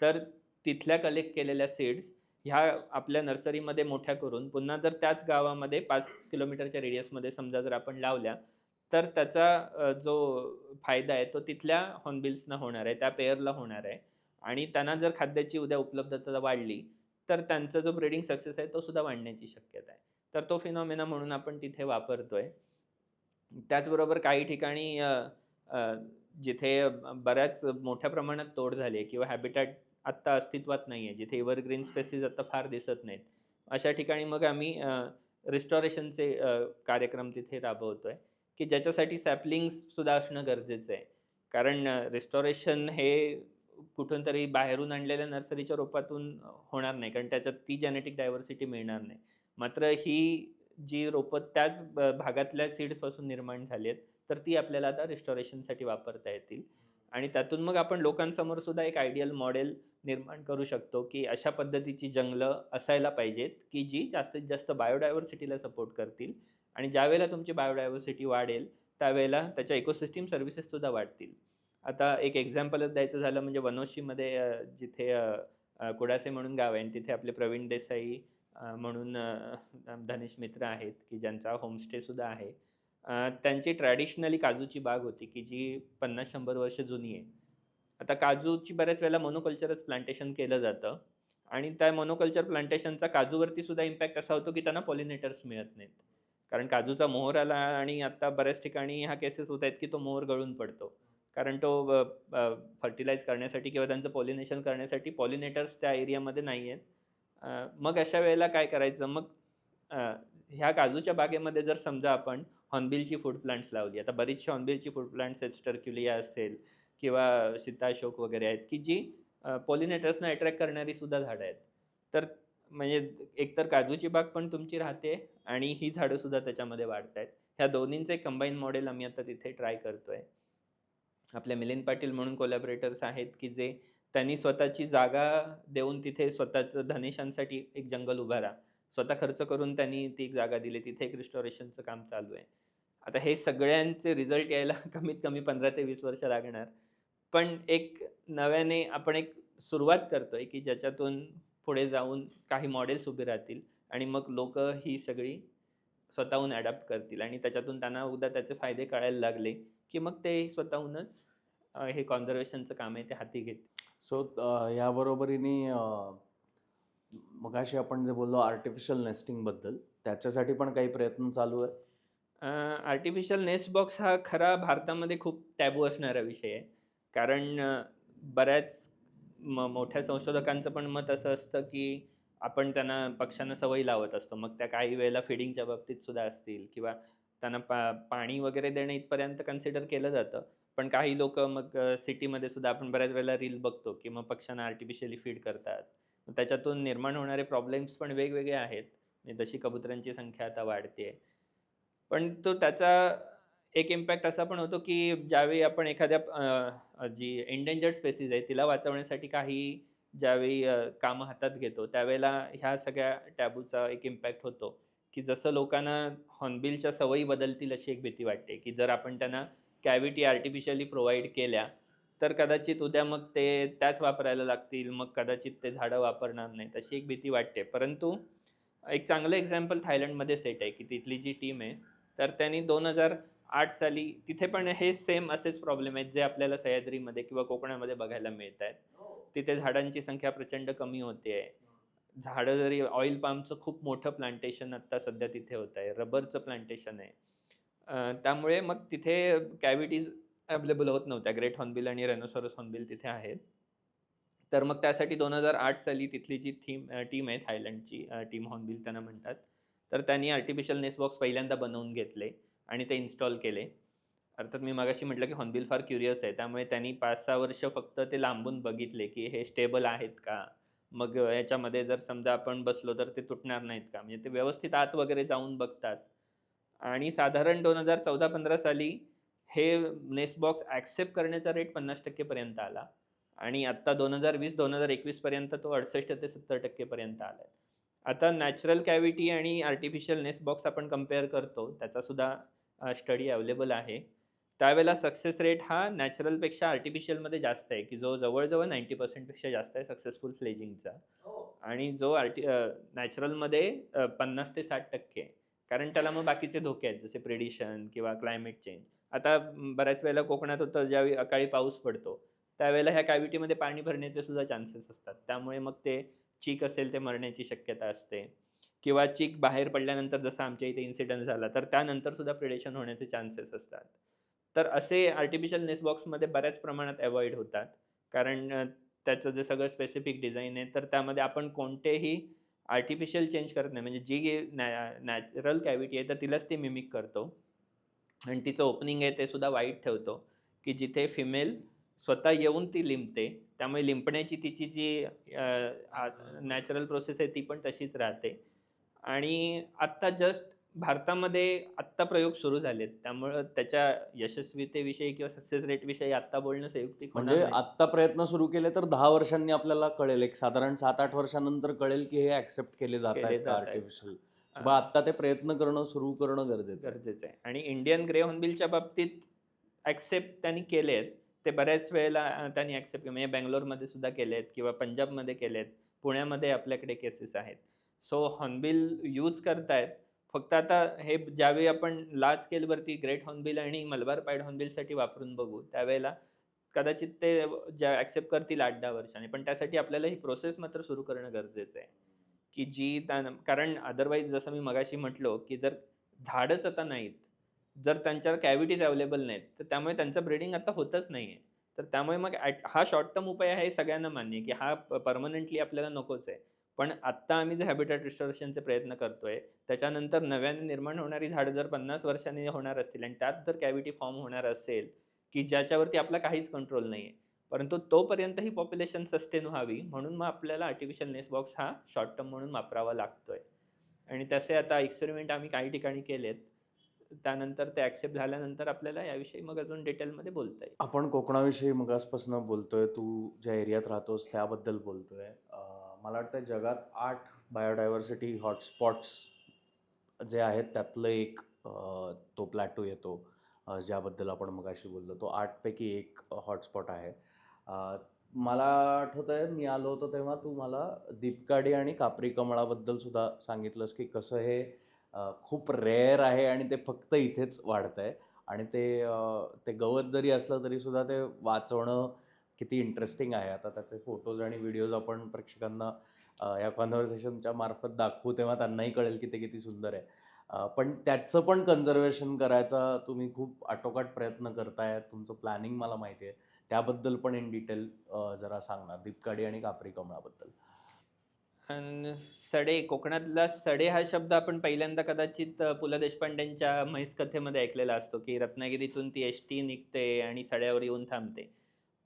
तर तिथल्या कलेक्ट केलेल्या सीड्स ह्या आपल्या नर्सरीमध्ये मोठ्या करून पुन्हा जर त्याच गावामध्ये 5 किलोमीटरच्या रेडियसमध्ये समजा जर आपण लावल्या, तर त्याचा जो फायदा आहे तो तिथल्या हॉर्नबिल्सना होणार आहे, त्या पेअरला होणार आहे. आणि त्यांना जर खाद्याची उद्या उपलब्धता वाढली, तर त्यांचा जो ब्रीडिंग सक्सेस आहे तो सुद्धा वाढण्याची शक्यता आहे. तर तो फिनॉमिना म्हणून आपण तिथे वापरतोय. त्याचबरोबर काही ठिकाणी जिथे बऱ्याच मोठ्या प्रमाणात तोड झाली आहे किंवा हॅबिटॅट आत्ता अस्तित्वात नाही आहे, जिथे एव्हरग्रीन स्पेसीज आता फार दिसत नाहीत. अशा ठिकाणी मग आम्ही रिस्टॉरेशनचे कार्यक्रम तिथे राबवतोय, की ज्याच्यासाठी सॅपलिंग्ससुद्धा असणं गरजेचं आहे. कारण रिस्टॉरेशन हे कुठून तरी बाहेरून आणलेल्या नर्सरीच्या रोपातून होणार नाही, कारण त्याच्यात ती जेनेटिक डायव्हर्सिटी मिळणार नाही. मात्र ही जी रोपं त्याच भागातल्या सीड्सपासून निर्माण झाली आहेत, तर ती आपल्याला आता रिस्टॉरेशनसाठी वापरता येतील. आणि त्यातून मग आपण लोकांसमोर सुद्धा एक आयडियल मॉडेल निर्माण करू शकतो, की अशा पद्धतीची जंगलं असायला पाहिजेत, की जी जास्तीत जास्त बायोडायव्हर्सिटीला सपोर्ट करतील आणि ज्यावेळेला तुमची बायोडायव्हर्सिटी वाढेल, त्यावेळेला त्याच्या इकोसिस्टम सर्व्हिसेससुद्धा वाढतील. आता एक एक्झाम्पलच द्यायचं झालं म्हणजे वनोशीमध्ये जिथे कुडासे म्हणून गाव आहे आणि तिथे आपले प्रवीण देसाई म्हणून धनेश मित्र आहेत, की ज्यांचा होमस्टेसुद्धा आहे. त्यांची ट्रॅडिशनली काजूची बाग होती, की जी 50-100 वर्ष जुनी आहे. आता काजूची बऱ्याच वेळेला मोनोकल्चरच प्लांटेशन केलं जातं आणि त्या मोनोकल्चर प्लांटेशनचा काजूवरती सुद्धा इम्पॅक्ट असा होतो, की त्यांना पॉलिनेटर्स मिळत नाहीत. कारण काजूचा मोहर आला आणि आता बऱ्याच ठिकाणी ह्या केसेस होत आहेत, की तो मोहर गळून पडतो. कारण तो फर्टिलाइज करण्यासाठी किंवा त्यांचं पॉलिनेशन करण्यासाठी पॉलिनेटर्स त्या एरियामध्ये नाही आहेत. मग अशा वेळेला काय करायचं? मग अ, ह्या काजूच्या बागेमध्ये जर समजा आपण हॉर्नबिलची फूड प्लांट्स लावली. आता बरीचशी हॉर्नबिलची फूड प्लांट्स आहेत, स्टर्क्युलिया असेल किंवा सीताअशोक वगैरे आहेत, की जी पॉलिनेटर्सना अट्रॅक्ट करणारी सुद्धा झाडं आहेत. तर म्हणजे एकतर काजूची बाग पण तुमची राहते आणि ही झाडं सुद्धा त्याच्यामध्ये वाढतायत. ह्या दोन्हींचं एक कंबाईन मॉडेल आम्ही आता तिथे ट्राय करतोय. आपले मिलिंद पाटील म्हणून कोलॅबोरेटर्स आहेत, की जे त्यांनी स्वतःची जागा देऊन तिथे स्वतःचं धनेशांसाठी एक जंगल उभारा. स्वतः खर्च करून त्यांनी ती जागा दिली. तिथे एक रिस्टोरेशनचं काम चालू आहे. आता हे सगळ्यांचे रिझल्ट यायला कमीत कमी 15 ते 20 वर्ष लागणार. पण एक नव्याने आपण एक सुरुवात करतोय, की ज्याच्यातून पुढे जाऊन काही मॉडेल्स उभे राहतील आणि मग लोकं ही सगळी स्वतःहून अडॅप्ट करतील आणि त्याच्यातून त्यांना उद्या त्याचे फायदे कळायला लागले, की मग ते स्वतःहूनच हे कॉन्झर्वेशनचं काम आहे ते हाती घेतील. सो याबरोबरीने मगाशी आपण जे बोललो आर्टिफिशियल नेस्टिंगबद्दल, त्याच्यासाठी पण काही प्रयत्न चालू आहेत? आर्टिफिशियल नेस्ट बॉक्स हा खरा भारतामध्ये खूप टॅबू असणारा विषय आहे. कारण बऱ्याच मोठ्या संशोधकांचं पण मत असं असतं, की आपण त्यांना पक्ष्यांना सवयी लावत असतो. मग त्या काही वेळेला फीडिंगच्या बाबतीत सुद्धा असतील किंवा त्यांना पाणी वगैरे देणं इथपर्यंत कन्सिडर केलं जातं. पण काही लोकं मग सिटीमध्ये सुद्धा आपण बऱ्याच वेळेला रील बघतो, की मग पक्ष्यांना आर्टिफिशियली फीड करतात. मग त्याच्यातून निर्माण होणारे प्रॉब्लेम्स पण वेगवेगळे आहेत. म्हणजे जशी कबुतरांची संख्या आता वाढते पण तो त्याचा एक इम्पॅक्ट असा पण होतो, की ज्यावेळी आपण एखाद्या जी एंडेंजर्ड स्पेसीज आहे, तिला वाचवण्यासाठी काही ज्यावेळी कामं हातात घेतो, त्यावेळेला ह्या सगळ्या टॅबूचा एक इम्पॅक्ट होतो, की जसं लोकांना हॉर्नबिलच्या सवयी बदलतील अशी एक भीती वाटते, की जर आपण त्यांना कॅव्हिटी आर्टिफिशियली प्रोव्हाईड केल्या, तर कदाचित उद्या मग ते त्याच वापरायला लागतील. मग कदाचित ते झाडं वापरणार नाहीत, अशी एक भीती वाटते. परंतु एक चांगलं एक्झाम्पल थायलंडमध्ये सेट आहे, की तिथली जी टीम आहे, तर त्यांनी 2008 साली तिथे पण हे सेम असेच प्रॉब्लेम आहेत, जे आपल्याला सह्याद्रीमध्ये किंवा कोकणामध्ये बघायला मिळत आहेत. तिथे झाडांची संख्या प्रचंड कमी होते आहे. झाडं जरी ऑइल पामचं खूप मोठं प्लांटेशन आत्ता सध्या तिथे होत आहे. रबरचं प्लांटेशन आहे. त्यामुळे मग तिथे कॅव्हिटीज अवेलेबल होत नव्हत्या. ग्रेट हॉर्नबिल आणि रायनोसॉरस हॉर्नबिल तिथे आहेत. तर मग त्यासाठी 2008 साली तिथली जी टीम आहे थायलंडची टीम हॉर्नबिल त्यांना म्हणतात. तर त्यांनी आर्टिफिशियल नेस्ट बॉक्स पहिल्यांदा बनवून घेतले आणि ते इन्स्टॉल केले. अर्थात मी मगाशी म्हटलं की हॉर्नबिल फार क्युरियस आहे. त्यामुळे त्यांनी 5-6 वर्ष फक्त ते लांबून बघितले की हे स्टेबल आहेत का? मग याच्यामध्ये जर समजा आपण बसलो तर ते तुटणार नाहीत का? म्हणजे ते व्यवस्थित आत वगैरे जाऊन बघतात. आणि साधारण 2014-15 साली हे नेस्ट बॉक्स ॲक्सेप्ट करण्याचा रेट 50% पर्यंत आला. आणि आत्ता 2020-2021 पर्यंत तो 68% ते 70% पर्यंत आलाय. आता नॅचरल कॅव्हिटी आणि आर्टिफिशियल नेस्ट बॉक्स आपण कंपेअर करतो. त्याचा सुद्धा स्टडी अवेलेबल आहे. त्यावेळेला सक्सेस रेट हा नॅचरलपेक्षा आर्टिफिशियलमध्ये जास्त आहे, की जो जवळ-जवळ 90% पेक्षा जास्त आहे सक्सेसफुल फ्लेजिंगचा. आणि जो नॅचरलमध्ये 50 ते 60% आहे. कारण त्याला मग बाकीचे धोके आहेत, जसे प्रेडिशन किंवा क्लायमेट चेंज. आता बऱ्याच वेळेला कोकणात होतं, ज्यावेळी अकाळी पाऊस पडतो, त्यावेळेला ह्या कॅव्हिटीमध्ये पाणी भरण्याचे सुद्धा चान्सेस असतात. त्यामुळे मग ते चीक असेल ते मरण्याची शक्यता असते किंवा चीक बाहेर पडल्यानंतर जसं आमच्या इथे इन्सिडेंट झाला, तर त्यानंतर सुद्धा प्रेडेशन होण्याचे चान्सेस असतात. तर असे आर्टिफिशियल नेस्ट बॉक्समध्ये बऱ्याच प्रमाणात अव्हॉइड होतात. कारण त्याचं जे सगळं स्पेसिफिक डिझाइन आहे, तर त्यामध्ये आपण कोणतेही आर्टिफिशियल चेंज करत नाही. म्हणजे जी नॅचरल कॅव्हिटी आहे, तर तिलाच ते मिमिक करतो आणि तिचं ओपनिंग आहे ते सुद्धा वाईड ठेवतो, की जिथे फिमेल स्वतः येऊन ती लिंपते. त्यामुळे लिंपण्याची तिची जी नॅचरल प्रोसेस आहे ती पण तशीच राहते. आणि आत्ता जस्ट भारतामध्ये आत्ता प्रयोग सुरू झालेत. त्यामुळं त्याच्या यशस्वीतेविषयी किंवा सक्सेस रेटविषयी आत्ता बोलणं संयुक्तिक होणार म्हणजे नाही. आत्ता प्रयत्न सुरू केले तर 10 वर्षांनी आपल्याला कळेल, एक साधारण 7-8 वर्षानंतर कळेल की हे ॲक्सेप्ट केले जात आहेत केले का जात आहेत. आर्टिफिशियल. सो आत्ता ते प्रयत्न करणं सुरू करणं गरजेचं आहे. गरजेचं आहे. आणि इंडियन ग्रे हॉर्नबिलच्या बाबतीत ॲक्सेप्ट त्यांनी केले आहेत. ते बऱ्याच वेळेला त्यांनी ॲक्सेप्ट केले. म्हणजे बंगलोरमध्ये सुद्धा केले आहेत किंवा पंजाबमध्ये केले आहेत. पुण्यामध्ये आपल्याकडे केसेस आहेत. सो हॉर्नबिल यूज करतायत. फक्त आता हे ज्यावेळी आपण लार्ज स्केलवरती ग्रेट हॉर्नबिल आणि मलबार पाईड हॉर्नबिलसाठी वापरून बघू, त्यावेळेला कदाचित ते ॲक्सेप्ट करतील 8-10 वर्षांनी. पण त्यासाठी आपल्याला ही प्रोसेस मात्र सुरू करणं गरजेचं आहे. की जी कारण अदरवाईज जसं मी मगाशी म्हटलो, की जर झाडच आता नाहीत, जर त्यांच्यावर कॅव्हिटीज अवेलेबल नाहीत, तर त्यामुळे त्यांचं ब्रीडिंग आता होतच नाहीये. तर त्यामुळे मग हा शॉर्ट टर्म उपाय आहे हे सगळ्यांना मान्य आहे, की हा परमनंटली आपल्याला नकोच आहे. पण आत्ता आम्ही जे हॅबिटॅट रिस्टोरेशनचे प्रयत्न करतोय, त्याच्यानंतर नव्याने निर्माण होणारी झाडं जर 50 वर्षांनी होणार असतील आणि त्यात जर कॅव्हिटी फॉर्म होणार असेल, की ज्याच्यावरती आपला काहीच कंट्रोल नाहीये. परंतु तोपर्यंत ही पॉप्युलेशन सस्टेन व्हावी म्हणून मग आपल्याला आर्टिफिशियल नेस्ट बॉक्स हा शॉर्ट टर्म म्हणून वापरावा लागतोय. आणि तसे आता एक्सपेरिमेंट आम्ही काही ठिकाणी केलेत. त्यानंतर ते ॲक्सेप्ट झाल्यानंतर आपल्याला याविषयी मग अजून डिटेलमध्ये बोलता येईल. आपण कोकणाविषयी मगासपासून बोलतोय, तू ज्या एरियात राहतोस त्याबद्दल बोलतोय. मला वाटतं जगात 8 बायोडायव्हर्सिटी हॉटस्पॉट्स जे आहेत त्यातलं एक तो प्लॅटो येतो, ज्याबद्दल आपण मगाशी बोललो. तो 8 पैकी एक हॉटस्पॉट आहे. मला आठवतं आहे मी आलो होतो तेव्हा तू मला दीपकाठी आणि कापरी कमळाबद्दल सुद्धा सांगितलंस की कसं हे खूप रेअर आहे आणि ते फक्त इथेच वाढतं आहे. आणि ते गवत जरी असलं तरी सुद्धा ते वाचवणं किती इंटरेस्टिंग आहे. आता त्याचे फोटोज आणि व्हिडिओज आपण प्रेक्षकांना या कॉन्व्हर्सेशनच्या मार्फत दाखवू तेव्हा त्यांनाही कळेल की ते किती सुंदर आहे. पण त्याचं पण कन्झर्वेशन करायचा तुम्ही खूप आटोकाट प्रयत्न करताय. तुमचं प्लॅनिंग मला माहिती आहे. त्याबद्दल पण इन डिटेल जरा सांग ना, दीपकाठी आणि कापरी कमळाबद्दल. आणि सडे, कोकणातला सडे हा शब्द आपण पहिल्यांदा कदाचित पु ल देशपांडेंच्या म्हैस कथेमध्ये ऐकलेला असतो, की रत्नागिरीतून ती एसटी निघते आणि सड्यावर येऊन थांबते.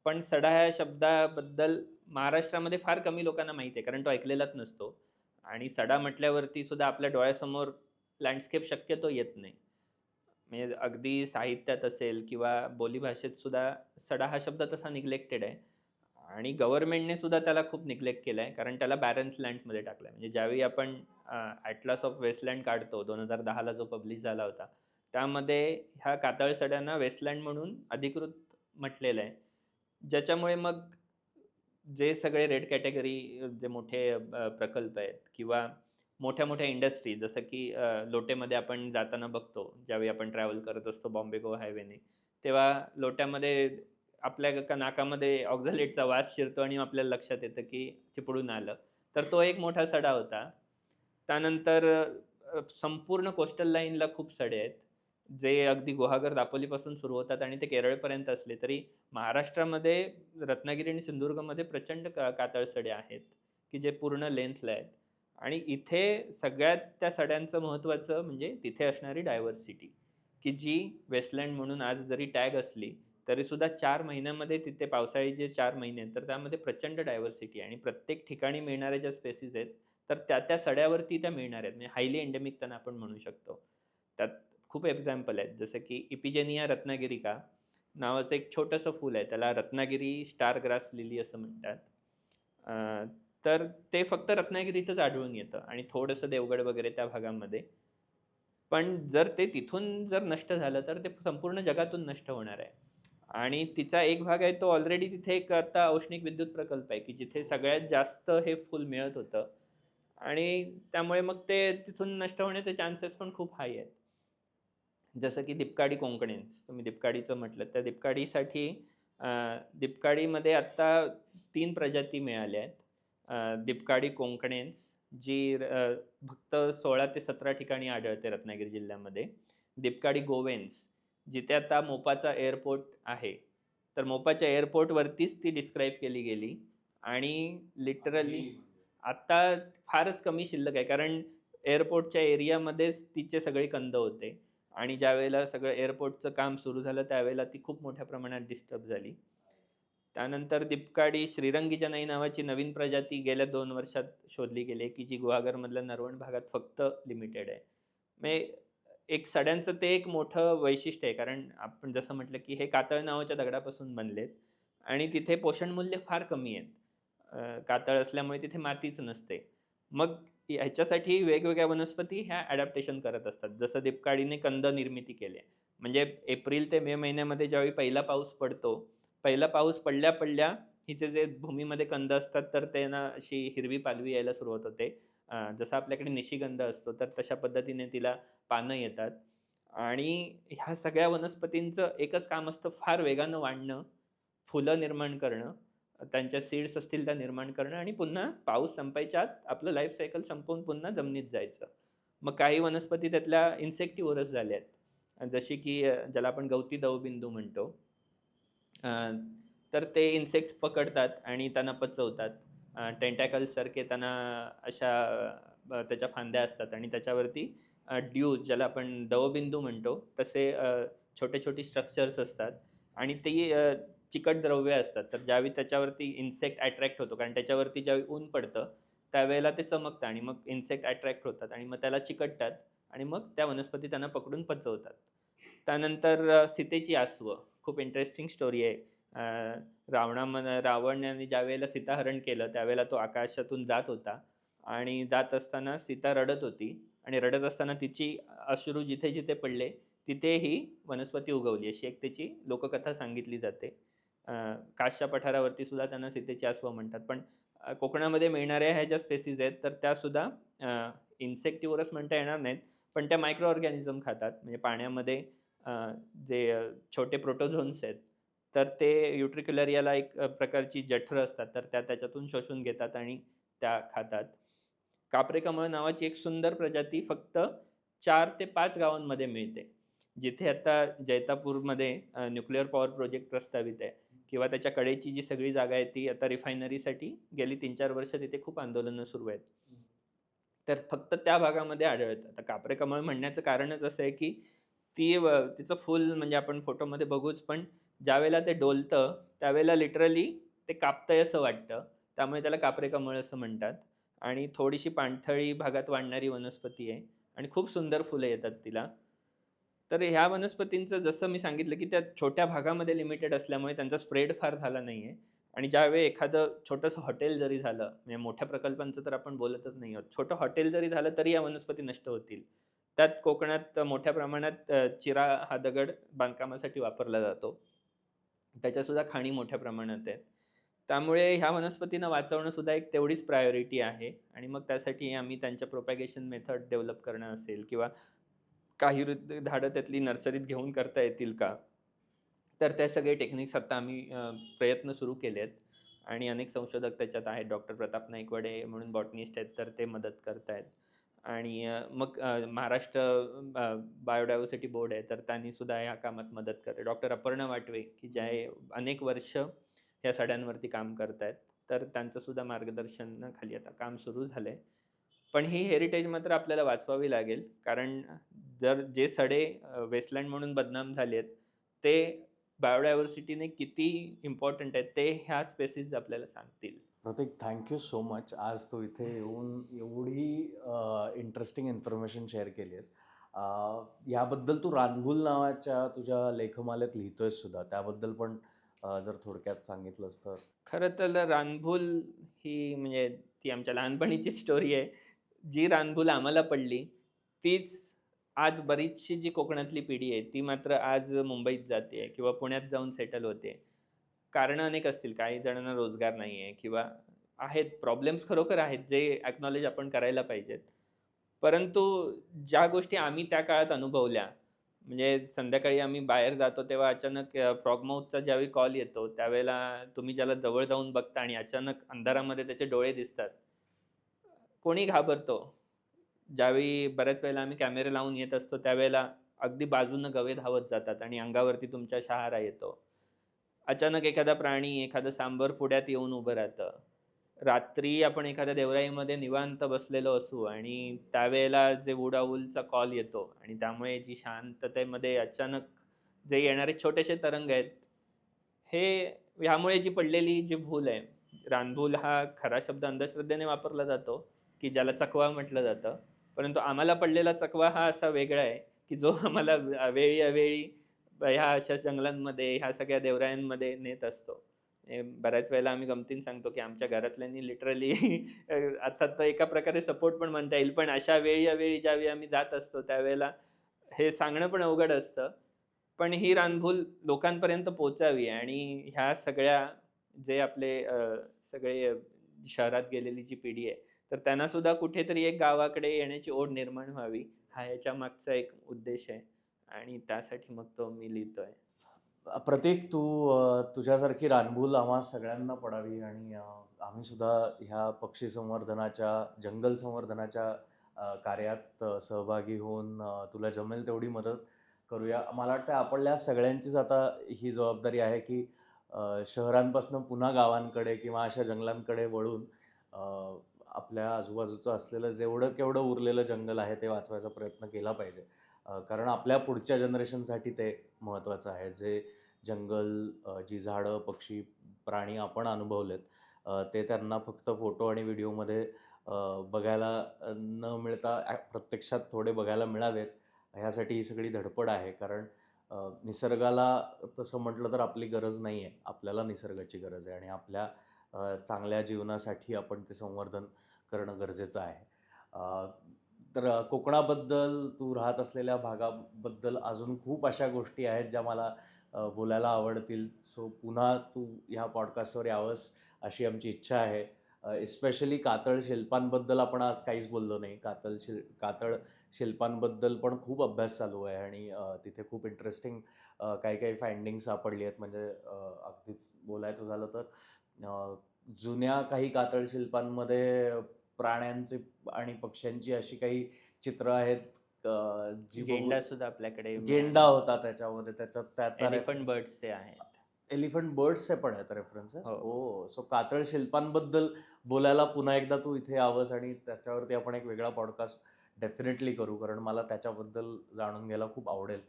पण सडा ह्या शब्दाबद्दल महाराष्ट्रामध्ये फार कमी लोकांना माहिती आहे, कारण तो ऐकलेलाच नसतो. आणि सडा म्हटल्यावरती सुद्धा आपल्या डोळ्यासमोर लँडस्केप शक्यतो येत नाही. म्हणजे अगदी साहित्यात असेल किंवा बोलीभाषेत सुद्धा सडा हा शब्द तसा निग्लेक्टेड आहे. आणि गव्हर्नमेंटने सुद्धा त्याला खूप निग्लेक्ट केलं आहे, कारण त्याला बॅरन्स लँड्समध्ये टाकलं आहे. म्हणजे ज्यावेळी आपण ॲटलास ऑफ वेस्टलँड काढतो 2010ला जो पब्लिश झाला होता, त्यामध्ये ह्या कातळ सड्यांना वेस्टलँड म्हणून अधिकृत म्हटलेलं आहे. ज्याच्यामुळे मग जे सगळे रेड कॅटेगरी जे मोठे प्रकल्प आहेत किंवा मोठ्या मोठ्या इंडस्ट्री, जसं की लोटेमध्ये आपण जाताना बघतो, ज्यावेळी आपण ट्रॅव्हल करत असतो बॉम्बे गोवा हायवेने, तेव्हा लोट्यामध्ये आपल्या नाकामध्ये ऑक्झलेटचा वास शिरतो आणि आपल्याला लक्षात येतं की चिपळूण आलं. तर तो एक मोठा सडा होता. त्यानंतर संपूर्ण कोस्टल लाईनला खूप सडे आहेत, जे अगदी गुहागर दापोलीपासून सुरू होतात आणि ते केरळपर्यंत असले तरी महाराष्ट्रामध्ये रत्नागिरी आणि सिंधुदुर्गमध्ये प्रचंड कातळ सडे आहेत, की जे पूर्ण लेन्थला आहेत. आणि इथे सगळ्यात त्या सड्यांचं महत्त्वाचं म्हणजे तिथे असणारी डायव्हर्सिटी, की जी वेस्टलँड म्हणून आज जरी टॅग असली तरीसुद्धा 4 महिन्यामध्ये तिथे पावसाळी जे 4 महिने आहेत, तर त्यामध्ये प्रचंड डायव्हर्सिटी आहे आणि प्रत्येक ठिकाणी मिळणाऱ्या ज्या स्पेसीज आहेत, तर त्या सड्यावरती त्या मिळणार आहेत. म्हणजे हायली एंडेमिक त्यांना आपण म्हणू शकतो. त्यात खूप एक्झाम्पल आहेत, जसं की इपिजेनिया रत्नागिरिका नावाचं एक छोटंसं फूल आहे. त्याला रत्नागिरी स्टार ग्रास लिली असं म्हणतात. तर ते फक्त रत्नागिरीतच आढळून येतं आणि थोडंसं देवगड वगैरे त्या भागामध्ये. पण जर ते तिथून जर नष्ट झालं, तर ते संपूर्ण जगातून नष्ट होणार आहे. आणि तिचा एक भाग आहे, तो ऑलरेडी तिथे एक आता औष्णिक विद्युत प्रकल्प आहे, की जिथे सगळ्यात जास्त हे फूल मिळत होतं. आणि त्यामुळे मग ते तिथून नष्ट होण्याचे चान्सेस पण खूप हाय आहेत. जसं की दीपकाठी कोंकणेन्स, तुम्ही दीपकाठीचं म्हटलं, तर दीपकाठीसाठी दीपकाठीमध्ये आत्ता 3 प्रजाती मिळाल्या आहेत. दीपकाठी कोंकणेन्स, जी फक्त 16 ते 17 ठिकाणी आढळते रत्नागिरी जिल्ह्यामध्ये. दीपकाठी गोवेन्स, जिथे आता मोपाचा एअरपोर्ट आहे, तर मोपाच्या एअरपोर्टवरतीच ती डिस्क्राईब केली गेली आणि लिटरली आत्ता फारच कमी शिल्लक आहे, कारण एअरपोर्टच्या एरियामध्येच तिचे सगळे कंद होते. आणि ज्यावेळेला सगळं एअरपोर्टचं काम सुरू झालं, त्यावेळेला ती खूप मोठ्या प्रमाणात डिस्टर्ब झाली. त्यानंतर दीपकाठी श्रीरंगीजनाई नावाची नवीन प्रजाती गेल्या 2 वर्षात शोधली गेली आहे, की जी गुहागरमधल्या नरवण भागात फक्त लिमिटेड आहे. म्हणजे एक सड्यांचं ते एक मोठं वैशिष्ट्य आहे, कारण आपण जसं म्हटलं, की हे कातळ नावाच्या दगडापासून बनलेत आणि तिथे पोषणमूल्य फार कमी आहेत. कातळ असल्यामुळे तिथे मातीच नसते. मग ह्याच्यासाठी वेगवेगळ्या वनस्पती ह्या ॲडॅप्टेशन करत असतात. जसं दीपकाठीने कंद निर्मिती केली आहे. म्हणजे एप्रिल ते मे महिन्यामध्ये ज्यावेळी पहिला पाऊस पडतो, पहिला पाऊस पडल्या-पडल्या हिचे जे भूमीमध्ये कंद असतात, तर त्यांना अशी हिरवी पालवी यायला सुरुवात होते. जसं आपल्याकडे निशिगंध असतो, तर तशा पद्धतीने तिला पानं येतात. आणि ह्या सगळ्या वनस्पतींचं एकच काम असतं, फार वेगानं वाढणं, फुलं निर्माण करणं, त्यांच्या सीड्स असतील त्या निर्माण करणं आणि पुन्हा पाऊस संपायच्या आत आपलं लाईफ सायकल संपवून पुन्हा जमिनीत जायचं. मग काही वनस्पती त्यातल्या इन्सेक्टिव्हरच झाल्या आहेत. जशी की ज्याला आपण गवती दवबिंदू म्हणतो. तर ते इन्सेक्ट पकडतात आणि त्यांना पचवतात. टेंटॅकल्ससारखे त्यांना अशा त्याच्या फांद्या असतात आणि त्याच्यावरती ड्यू, ज्याला आपण दवबिंदू म्हणतो, तसे छोटे-छोटे स्ट्रक्चर्स असतात आणि ती चिकट द्रव्य असतात. तर ज्यावेळी त्याच्यावरती इन्सेक्ट अट्रॅक्ट होतो, कारण त्याच्यावरती ज्यावेळी ऊन पडतं, त्यावेळेला ते चमकतं आणि मग इन्सेक्ट अट्रॅक्ट होतात आणि मग त्याला चिकटतात आणि मग त्या वनस्पती त्यांना पकडून पचवतात. त्यानंतर सीतेची आसवं खूप इंटरेस्टिंग स्टोरी आहे. रावणाने ज्यावेळेला सीताहरण केलं त्यावेळेला तो आकाशातून जात होता आणि जात असताना सीता रडत होती आणि रडत असताना तिची अश्रू जिथे-जिथे पडले तिथे ही वनस्पती उगवली अशी एक त्याची लोककथा सांगितली जाते. अ, कासच्या पठारावरती सुद्धा त्यांना सीतेची आसवं म्हणतात. पण कोकणामध्ये मिळणाऱ्या ह्या ज्या स्पेसीज आहेत तर त्यासुद्धा इन्सेक्टिव्हरस म्हणता येणार नाहीत, पण त्या मायक्रो ऑर्गॅनिझम खातात. म्हणजे पाण्यामध्ये अ, जे छोटे प्रोटोझोन्स आहेत, तर ते युट्रिक्युलरियाला एक प्रकारची जठरं असतात, तर त्या त्याच्यातून शोषून घेतात आणि त्या खातात. कापरे कमळ नावाची एक सुंदर प्रजाती फक्त 4 ते 5 गावांमध्ये मिळते. जिथे आता जैतापूरमध्ये न्यूक्लिअर पॉवर प्रोजेक्ट प्रस्तावित आहे किंवा त्याच्या कडेची जी सगळी जागा आहे ती आता रिफायनरीसाठी गेली 3-4 वर्ष तिथे खूप आंदोलनं सुरू आहेत. तर फक्त त्या भागामध्ये आढळतं. आता कापरे कमळ म्हणण्याचं कारणच असं आहे, की तिचं फुल म्हणजे आपण फोटोमध्ये बघूच, पण ज्यावेळेला ते डोलतं, त्यावेळेला लिटरली ते कापतंय असं वाटतं. त्यामुळे त्याला कापरे कमळ असं म्हणतात आणि थोडीशी पाणथळी भागात वाढणारी वनस्पती आहे आणि खूप सुंदर फुलं येतात तिला. तर ह्या वनस्पतींचं जसं मी सांगितलं, की त्या छोट्या भागामध्ये लिमिटेड असल्यामुळे त्यांचा स्प्रेड फार झाला नाहीये आणि ज्यावेळी एखादं छोटंसं हॉटेल जरी झालं, म्हणजे मोठ्या प्रकल्पांचं तर आपण बोलतच नाही आहोत. छोटं हॉटेल जरी झालं तरी या वनस्पती नष्ट होतील. त्यात कोकणात मोठ्या प्रमाणात चिरा हा दगड बांधकामासाठी वापरला जातो. त्याच्यासुद्धा खाणी मोठ्या प्रमाणात आहेत. त्यामुळे ह्या वनस्पतींना वाचवणं सुद्धा एक तेवढीच प्रायोरिटी आहे आणि मग त्यासाठी आम्ही त्यांच्या प्रोपॅगेशन मेथड डेव्हलप करणं असेल किंवा काही झाडं त्यातली नर्सरीत घेऊन करता येतील का? तर ते सगळे टेक्निक्स आता आम्ही प्रयत्न सुरू केले आहेत आणि अनेक संशोधक त्याच्यात आहेत. डॉक्टर प्रताप नाईकवाडे म्हणून बॉटनिस्ट आहेत, तर ते मदत करतायत. आणि मग महाराष्ट्र बायोडायव्हर्सिटी बोर्ड आहे, तर त्यांनी सुद्धा या कामात मदत करते. डॉक्टर अपर्णा वाटवे, की जे अनेक वर्ष या सड्यांवरती काम करतायत. तर त्यांचं सुद्धा मार्गदर्शनाखाली आता काम सुरू झालंय. पण ही हेरिटेज मात्र आपल्याला वाचवावी लागेल. कारण जर जे सडे वेस्टलँड म्हणून बदनाम झालेत, ते बायोडायव्हर्सिटीने किती इम्पोर्टंट आहेत, ते ह्या स्पेसीज आपल्याला सांगतील. प्रतीक, थँक यू सो मच. आज तू इथे येऊन एवढी इंटरेस्टिंग इन्फॉर्मेशन शेअर केली आहेस. याबद्दल तू रानभूल नावाच्या तुझ्या लेखमालेत लिहितोयस सुद्धा. त्याबद्दल पण जर थोडक्यात सांगितलंस तर. खरं तर रानभूल ही म्हणजे ती आमच्या लहानपणीची स्टोरी आहे. जी रानभूल आम्हाला पडली, तीच आज बरीचशी जी कोकणातली पिढी आहे, ती मात्र आज मुंबईत जाते किंवा पुण्यात जाऊन सेटल होते. कारणं अनेक असतील. काही जणांना रोजगार नाही आहे किंवा आहेत प्रॉब्लेम्स खरोखर आहेत, जे अॅक्नॉलेज आपण करायला पाहिजेत. परंतु ज्या गोष्टी आम्ही त्या काळात अनुभवल्या, म्हणजे संध्याकाळी आम्ही बाहेर जातो तेव्हा अचानक फ्रॉगमाऊथचा ज्यावेळी कॉल येतो, त्यावेळेला तुम्ही ज्याला जवळ जाऊन बघता आणि अचानक अंधारामध्ये त्याचे डोळे दिसतात. कोणी घाबरतो. ज्यावेळी बऱ्याच वेळेला आम्ही कॅमेरे लावून येत असतो, त्यावेळेला अगदी बाजूनं गवे धावत जातात आणि अंगावरती तुमच्या शहारा येतो. अचानक एखादा प्राणी, एखादं सांबर पुढ्यात येऊन उभं राहतं. रात्री आपण एखाद्या देवराईमध्ये निवांत बसलेलो असू आणि त्यावेळेला जे उडाऊलचा कॉल येतो आणि त्यामुळे जी शांततेमध्ये अचानक जे येणारे छोटेसे तरंग आहेत, हे ह्यामुळे जी पडलेली जी भूल आहे, रानभूल हा खरा शब्द अंधश्रद्धेने वापरला जातो, की ज्याला चकवा म्हटलं जातं. परंतु आम्हाला पडलेला चकवा हा असा वेगळा आहे, की जो आम्हाला वेळी-अवेळी ह्या अशा जंगलांमध्ये, ह्या सगळ्या देवरायांमध्ये नेत असतो. बऱ्याच वेळेला आम्ही गमतीने सांगतो, की आमच्या घरातल्यांनी लिटरली अर्थात तो एका प्रकारे सपोर्ट पण म्हणता येईल. पण अशा वेळी-अवेळी ज्यावेळी आम्ही जात असतो, त्यावेळेला हे सांगणं पण अवघड असतं. पण ही रानभूल लोकांपर्यंत पोहोचावी आणि ह्या सगळ्या जे आपले सगळे शहरात गेलेली जी पिढी आहे, तर त्यांना सुद्धा कुठेतरी एक गावाकडे येण्याची ओढ निर्माण व्हावी, हा याच्या मागचा एक उद्देश आहे आणि त्यासाठी मग तो मी लिहितोय. प्रतीक, तू तुझ्यासारखी रानभूल आम्हा सगळ्यांना पडावी आणि आम्ही सुद्धा ह्या पक्षी संवर्धनाच्या, जंगल संवर्धनाच्या कार्यात सहभागी होऊन तुला जमेल तेवढी मदत करूया. मला वाटतं आपल्या सगळ्यांचीच आता ही जबाबदारी आहे, की शहरांपासून पुन्हा गावांकडे किंवा अशा जंगलांकडे वळून आपल्या आजूबाजूचं असलेलं जेवढं केवढं उरलेलं जंगल आहे ते वाचवायचा प्रयत्न केला पाहिजे. कारण आपल्या पुढच्या जनरेशनसाठी ते महत्त्वाचं आहे. जे जंगल, जी झाडं, पक्षी, प्राणी आपण अनुभवलेत, ते त्यांना फक्त फोटो आणि व्हिडिओमध्ये बघायला न मिळता प्रत्यक्षात थोडे बघायला मिळावेत ह्यासाठी ही सगळी धडपड आहे. कारण निसर्गाला तसं म्हटलं तर आपली गरज नाही आहे, आपल्याला निसर्गाची गरज आहे आणि आपल्या चांगल्या जीवनासाठी आपण ते संवर्धन करणं गरजेचं आहे. अ, तर कोकणाबद्दल, तू राहत असलेल्या भागाबद्दल अजून खूप अशा गोष्टी आहेत ज्या मला बोलायला आवडतील. सो पुन्हा तू ह्या पॉडकास्टवर यावंस अशी आमची इच्छा आहे. एस्पेशली कातळ शिल्पांबद्दल आपण आज काहीच बोललो नाही. कातळ शिल्पांबद्दल पण खूप अभ्यास चालू आहे आणि तिथे खूप इंटरेस्टिंग काही काही फाइंडिंग्स सापडली आहेत. म्हणजे अगदीच बोलायचं झालं तर जुन्या काही कातळ शिल्पांमध्ये प्राण्यांचे आणि पक्ष्यांची अशी काही चित्र आहेत जी गेंडा सुद्धा आपल्याकडे गेंडा होता त्याच्यामध्ये, त्याचा एलिफंट बर्ड्सचे आहेत. एलिफंट बर्ड्सचे पण आहेत रेफरन्सेस. हो. हो, सो कातळ शिल्पांबद्दल बोलायला पुन्हा एकदा तू इथे यावंस आणि त्याच्यावरती आपण एक वेगळा पॉडकास्ट डेफिनेटली करू. कारण मला त्याच्याबद्दल जाणून घ्यायला खूप आवडेल.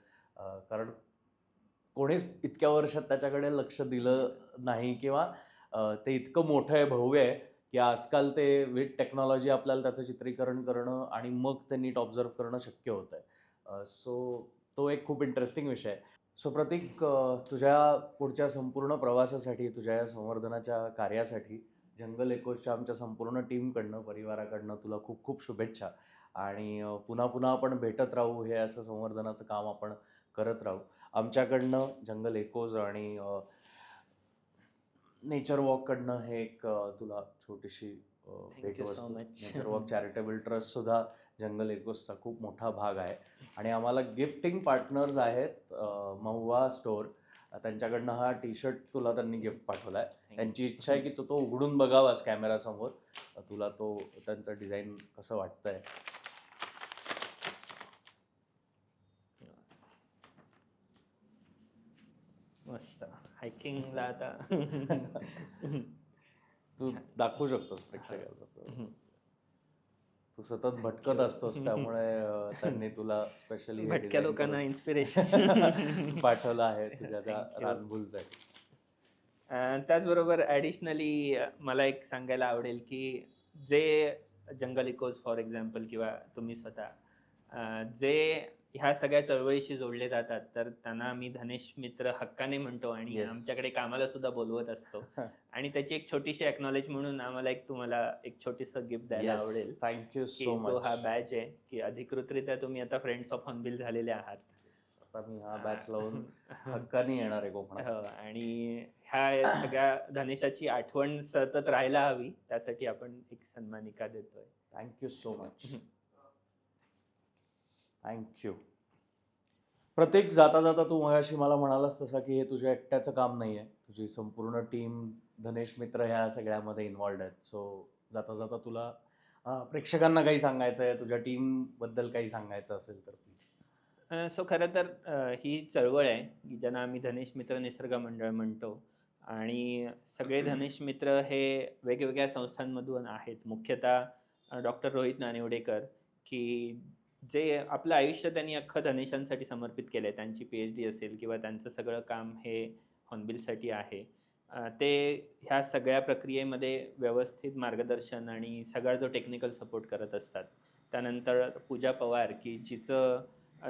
कारण कोणीच इतक्या वर्षात त्याच्याकडे लक्ष दिलं नाही किंवा ते इतकं मोठं आहे, भव्य आहे, की आजकाल ते विथ टेक्नॉलॉजी आपल्याला त्याचं चित्रीकरण करणं आणि मग ते नीट ऑब्झर्व्ह करणं शक्य होतं आहे. सो तो एक खूप इंटरेस्टिंग विषय आहे. सो प्रतीक, तुझ्या पुढच्या संपूर्ण प्रवासासाठी, तुझ्या या संवर्धनाच्या कार्यासाठी जंगल एकोसच्या आमच्या संपूर्ण टीमकडनं, परिवाराकडनं तुला खूप खूप शुभेच्छा. आणि पुन्हा पुन्हा आपण भेटत राहू, हे असं संवर्धनाचं काम आपण करत राहू. आमच्याकडनं, जंगल एकोज आणि नेचर वॉककडनं हे एक तुला छोटीशी Thank you so भेटवस्तू. much. नेचर वॉक चॅरिटेबल ट्रस्टसुद्धा जंगल एकोसचा खूप मोठा भाग आहे आणि आम्हाला गिफ्टिंग पार्टनर्स आहेत महुआ स्टोअर. त्यांच्याकडनं हा टी शर्ट तुला त्यांनी गिफ्ट पाठवला आहे. त्यांची इच्छा आहे की तो उघडून बघावास कॅमेरासमोर, तुला तो त्यांचं डिझाईन कसं वाटतंय. मस्त. हायकिंगला आता तू दाखवू शकतोस प्रेक्षकांना. तू सतत भटकत असतोस, त्यामुळे त्यांनी तुला स्पेशली भटक्या लोकांना इन्स्पिरेशन पाठवलं आहे तुझ्या त्या Thank you. रानभुलसाठी. त्याचबरोबर ॲडिशनली मला एक सांगायला आवडेल की जे जंगल इकोज फॉर एक्झाम्पल किंवा तुम्ही स्वतः जे ह्या सगळ्या चळवळीशी जोडले जातात, तर त्यांना आम्ही धनेश मित्र हक्काने म्हणतो आणि Yes. आमच्याकडे कामाला सुद्धा बोलवत असतो. आणि त्याची एक छोटीशी एक्नॉलेज म्हणून आम्हाला तुम्हाला एक छोटीसं गिफ्ट द्यायला आवडेल. थँक्यू की सो जो मच. हा बॅच आहे की अधिकृतरित्या तुम्ही आता फ्रेंड्स ऑफ हॉर्नबिल झालेले आहात. आता मी हा बॅच लावून हक्कानी येणार आहे कोकणात. हो, आणि ह्या सगळ्या धनेशाची आठवण सतत राहायला हवी, त्यासाठी आपण एक सन्मानिका देतोय. Thank you so much. थँक्यू. प्रत्येक जाता जाता तू मगाशी मला म्हणालास तसा की हे तुझ्या एकट्याचं काम नाही आहे, तुझी संपूर्ण टीम, धनेश मित्र ह्या सगळ्यामध्ये इन्व्हॉल्ड आहेत. सो जाता जाता तुला प्रेक्षकांना काही सांगायचं आहे, तुझ्या टीमबद्दल काही सांगायचं असेल तर प्लीज. सो खरं तर ही चळवळ आहे की ज्यांना आम्ही धनेश मित्र निसर्ग मंडळ म्हणतो, आणि सगळे धनेश मित्र हे वेगवेगळ्या संस्थांमधून आहेत. मुख्यतः डॉक्टर रोहित नानिवडेकर, की जे आपलं आयुष्य त्यांनी अख्खं धनेशांसाठी समर्पित केलं आहे. त्यांची PhD असेल किंवा त्यांचं सगळं काम हे हॉर्नबिलसाठी आहे. ते ह्या सगळ्या प्रक्रियेमध्ये व्यवस्थित मार्गदर्शन आणि सगळा जो टेक्निकल सपोर्ट करत असतात. त्यानंतर पूजा पवार, की जिचं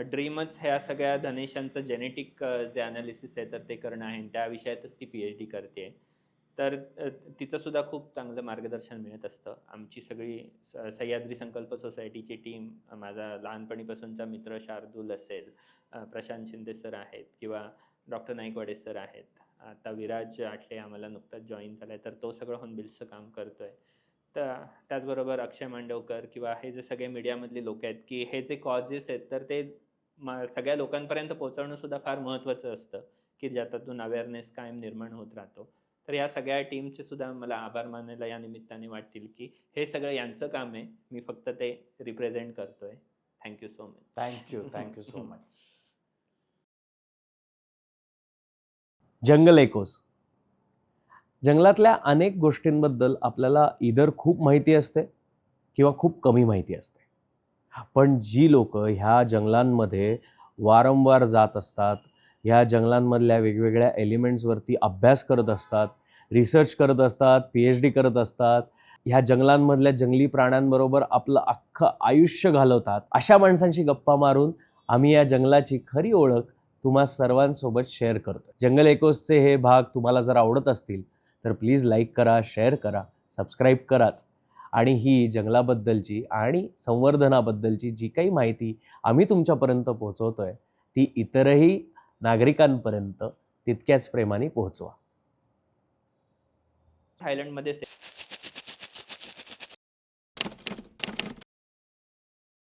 ड्रीमच ह्या सगळ्या धनेशांचं जेनेटिक जे ॲनालिसिस आहे तर ते करणं आहे, त्या विषयातच ती PhD करते. तर तिचंसुद्धा खूप चांगलं मार्गदर्शन मिळत असतं. आमची सगळी सह्याद्री संकल्प सोसायटीची टीम, माझा लहानपणीपासूनचा मित्र शार्दूल असेल, प्रशांत शिंदे सर आहेत किंवा डॉक्टर नाईकवाडे सर आहेत. आता विराज आटले आम्हाला नुकताच जॉईन झाला आहे, तर तो सगळं हॉर्नबिलचं काम करतो आहे. तर त्याचबरोबर अक्षय मांडवकर किंवा हे जे सगळे मीडियामधले लोक आहेत, की हे जे कॉजेस आहेत तर ते सगळ्या लोकांपर्यंत पोहोचवणं सुद्धा फार महत्त्वाचं असतं, की ज्याच्यातून अवेअरनेस कायम निर्माण होत राहतो. तर या सगळ्या टीमचे सुद्धा मला आभार मानायला या निमित्ताने वाटतील, की हे सगळं यांचं काम आहे, मी फक्त ते रिप्रेझेंट करतोय. Thank you so much. Thank you so much. Jungle echoes. जंगलातल्या अनेक गोष्टींबद्दल आपल्याला इधर खूप माहिती असते किंवा खूप कमी माहिती असते. पण जी लोक ह्या जंगलांमध्ये वारंवार जात असतात, ह्या जंगलांमधल्या वेगवेगळ्या एलिमेंट्सवरती अभ्यास करत असतात, रिसर्च करत असतात, PhD करत असतात, ह्या जंगलांमधल्या जंगली प्राण्यांबरोबर आपलं अख्खं आयुष्य घालवतात, अशा माणसांशी गप्पा मारून आम्ही या जंगलाची खरी ओळख तुम्हा सर्वांसोबत शेअर करतो. जंगल एकोसचे हे भाग तुम्हाला जर आवडत असतील तर प्लीज लाईक करा, शेअर करा, सबस्क्राईब कराच. आणि ही जंगलाबद्दलची आणि संवर्धनाबद्दलची जी काही माहिती आम्ही तुमच्यापर्यंत पोहोचवतोय ती इतरही नागरिकांपर्यंत तितक्याच प्रेमाने पोहोचवा. थायलंडमध्ये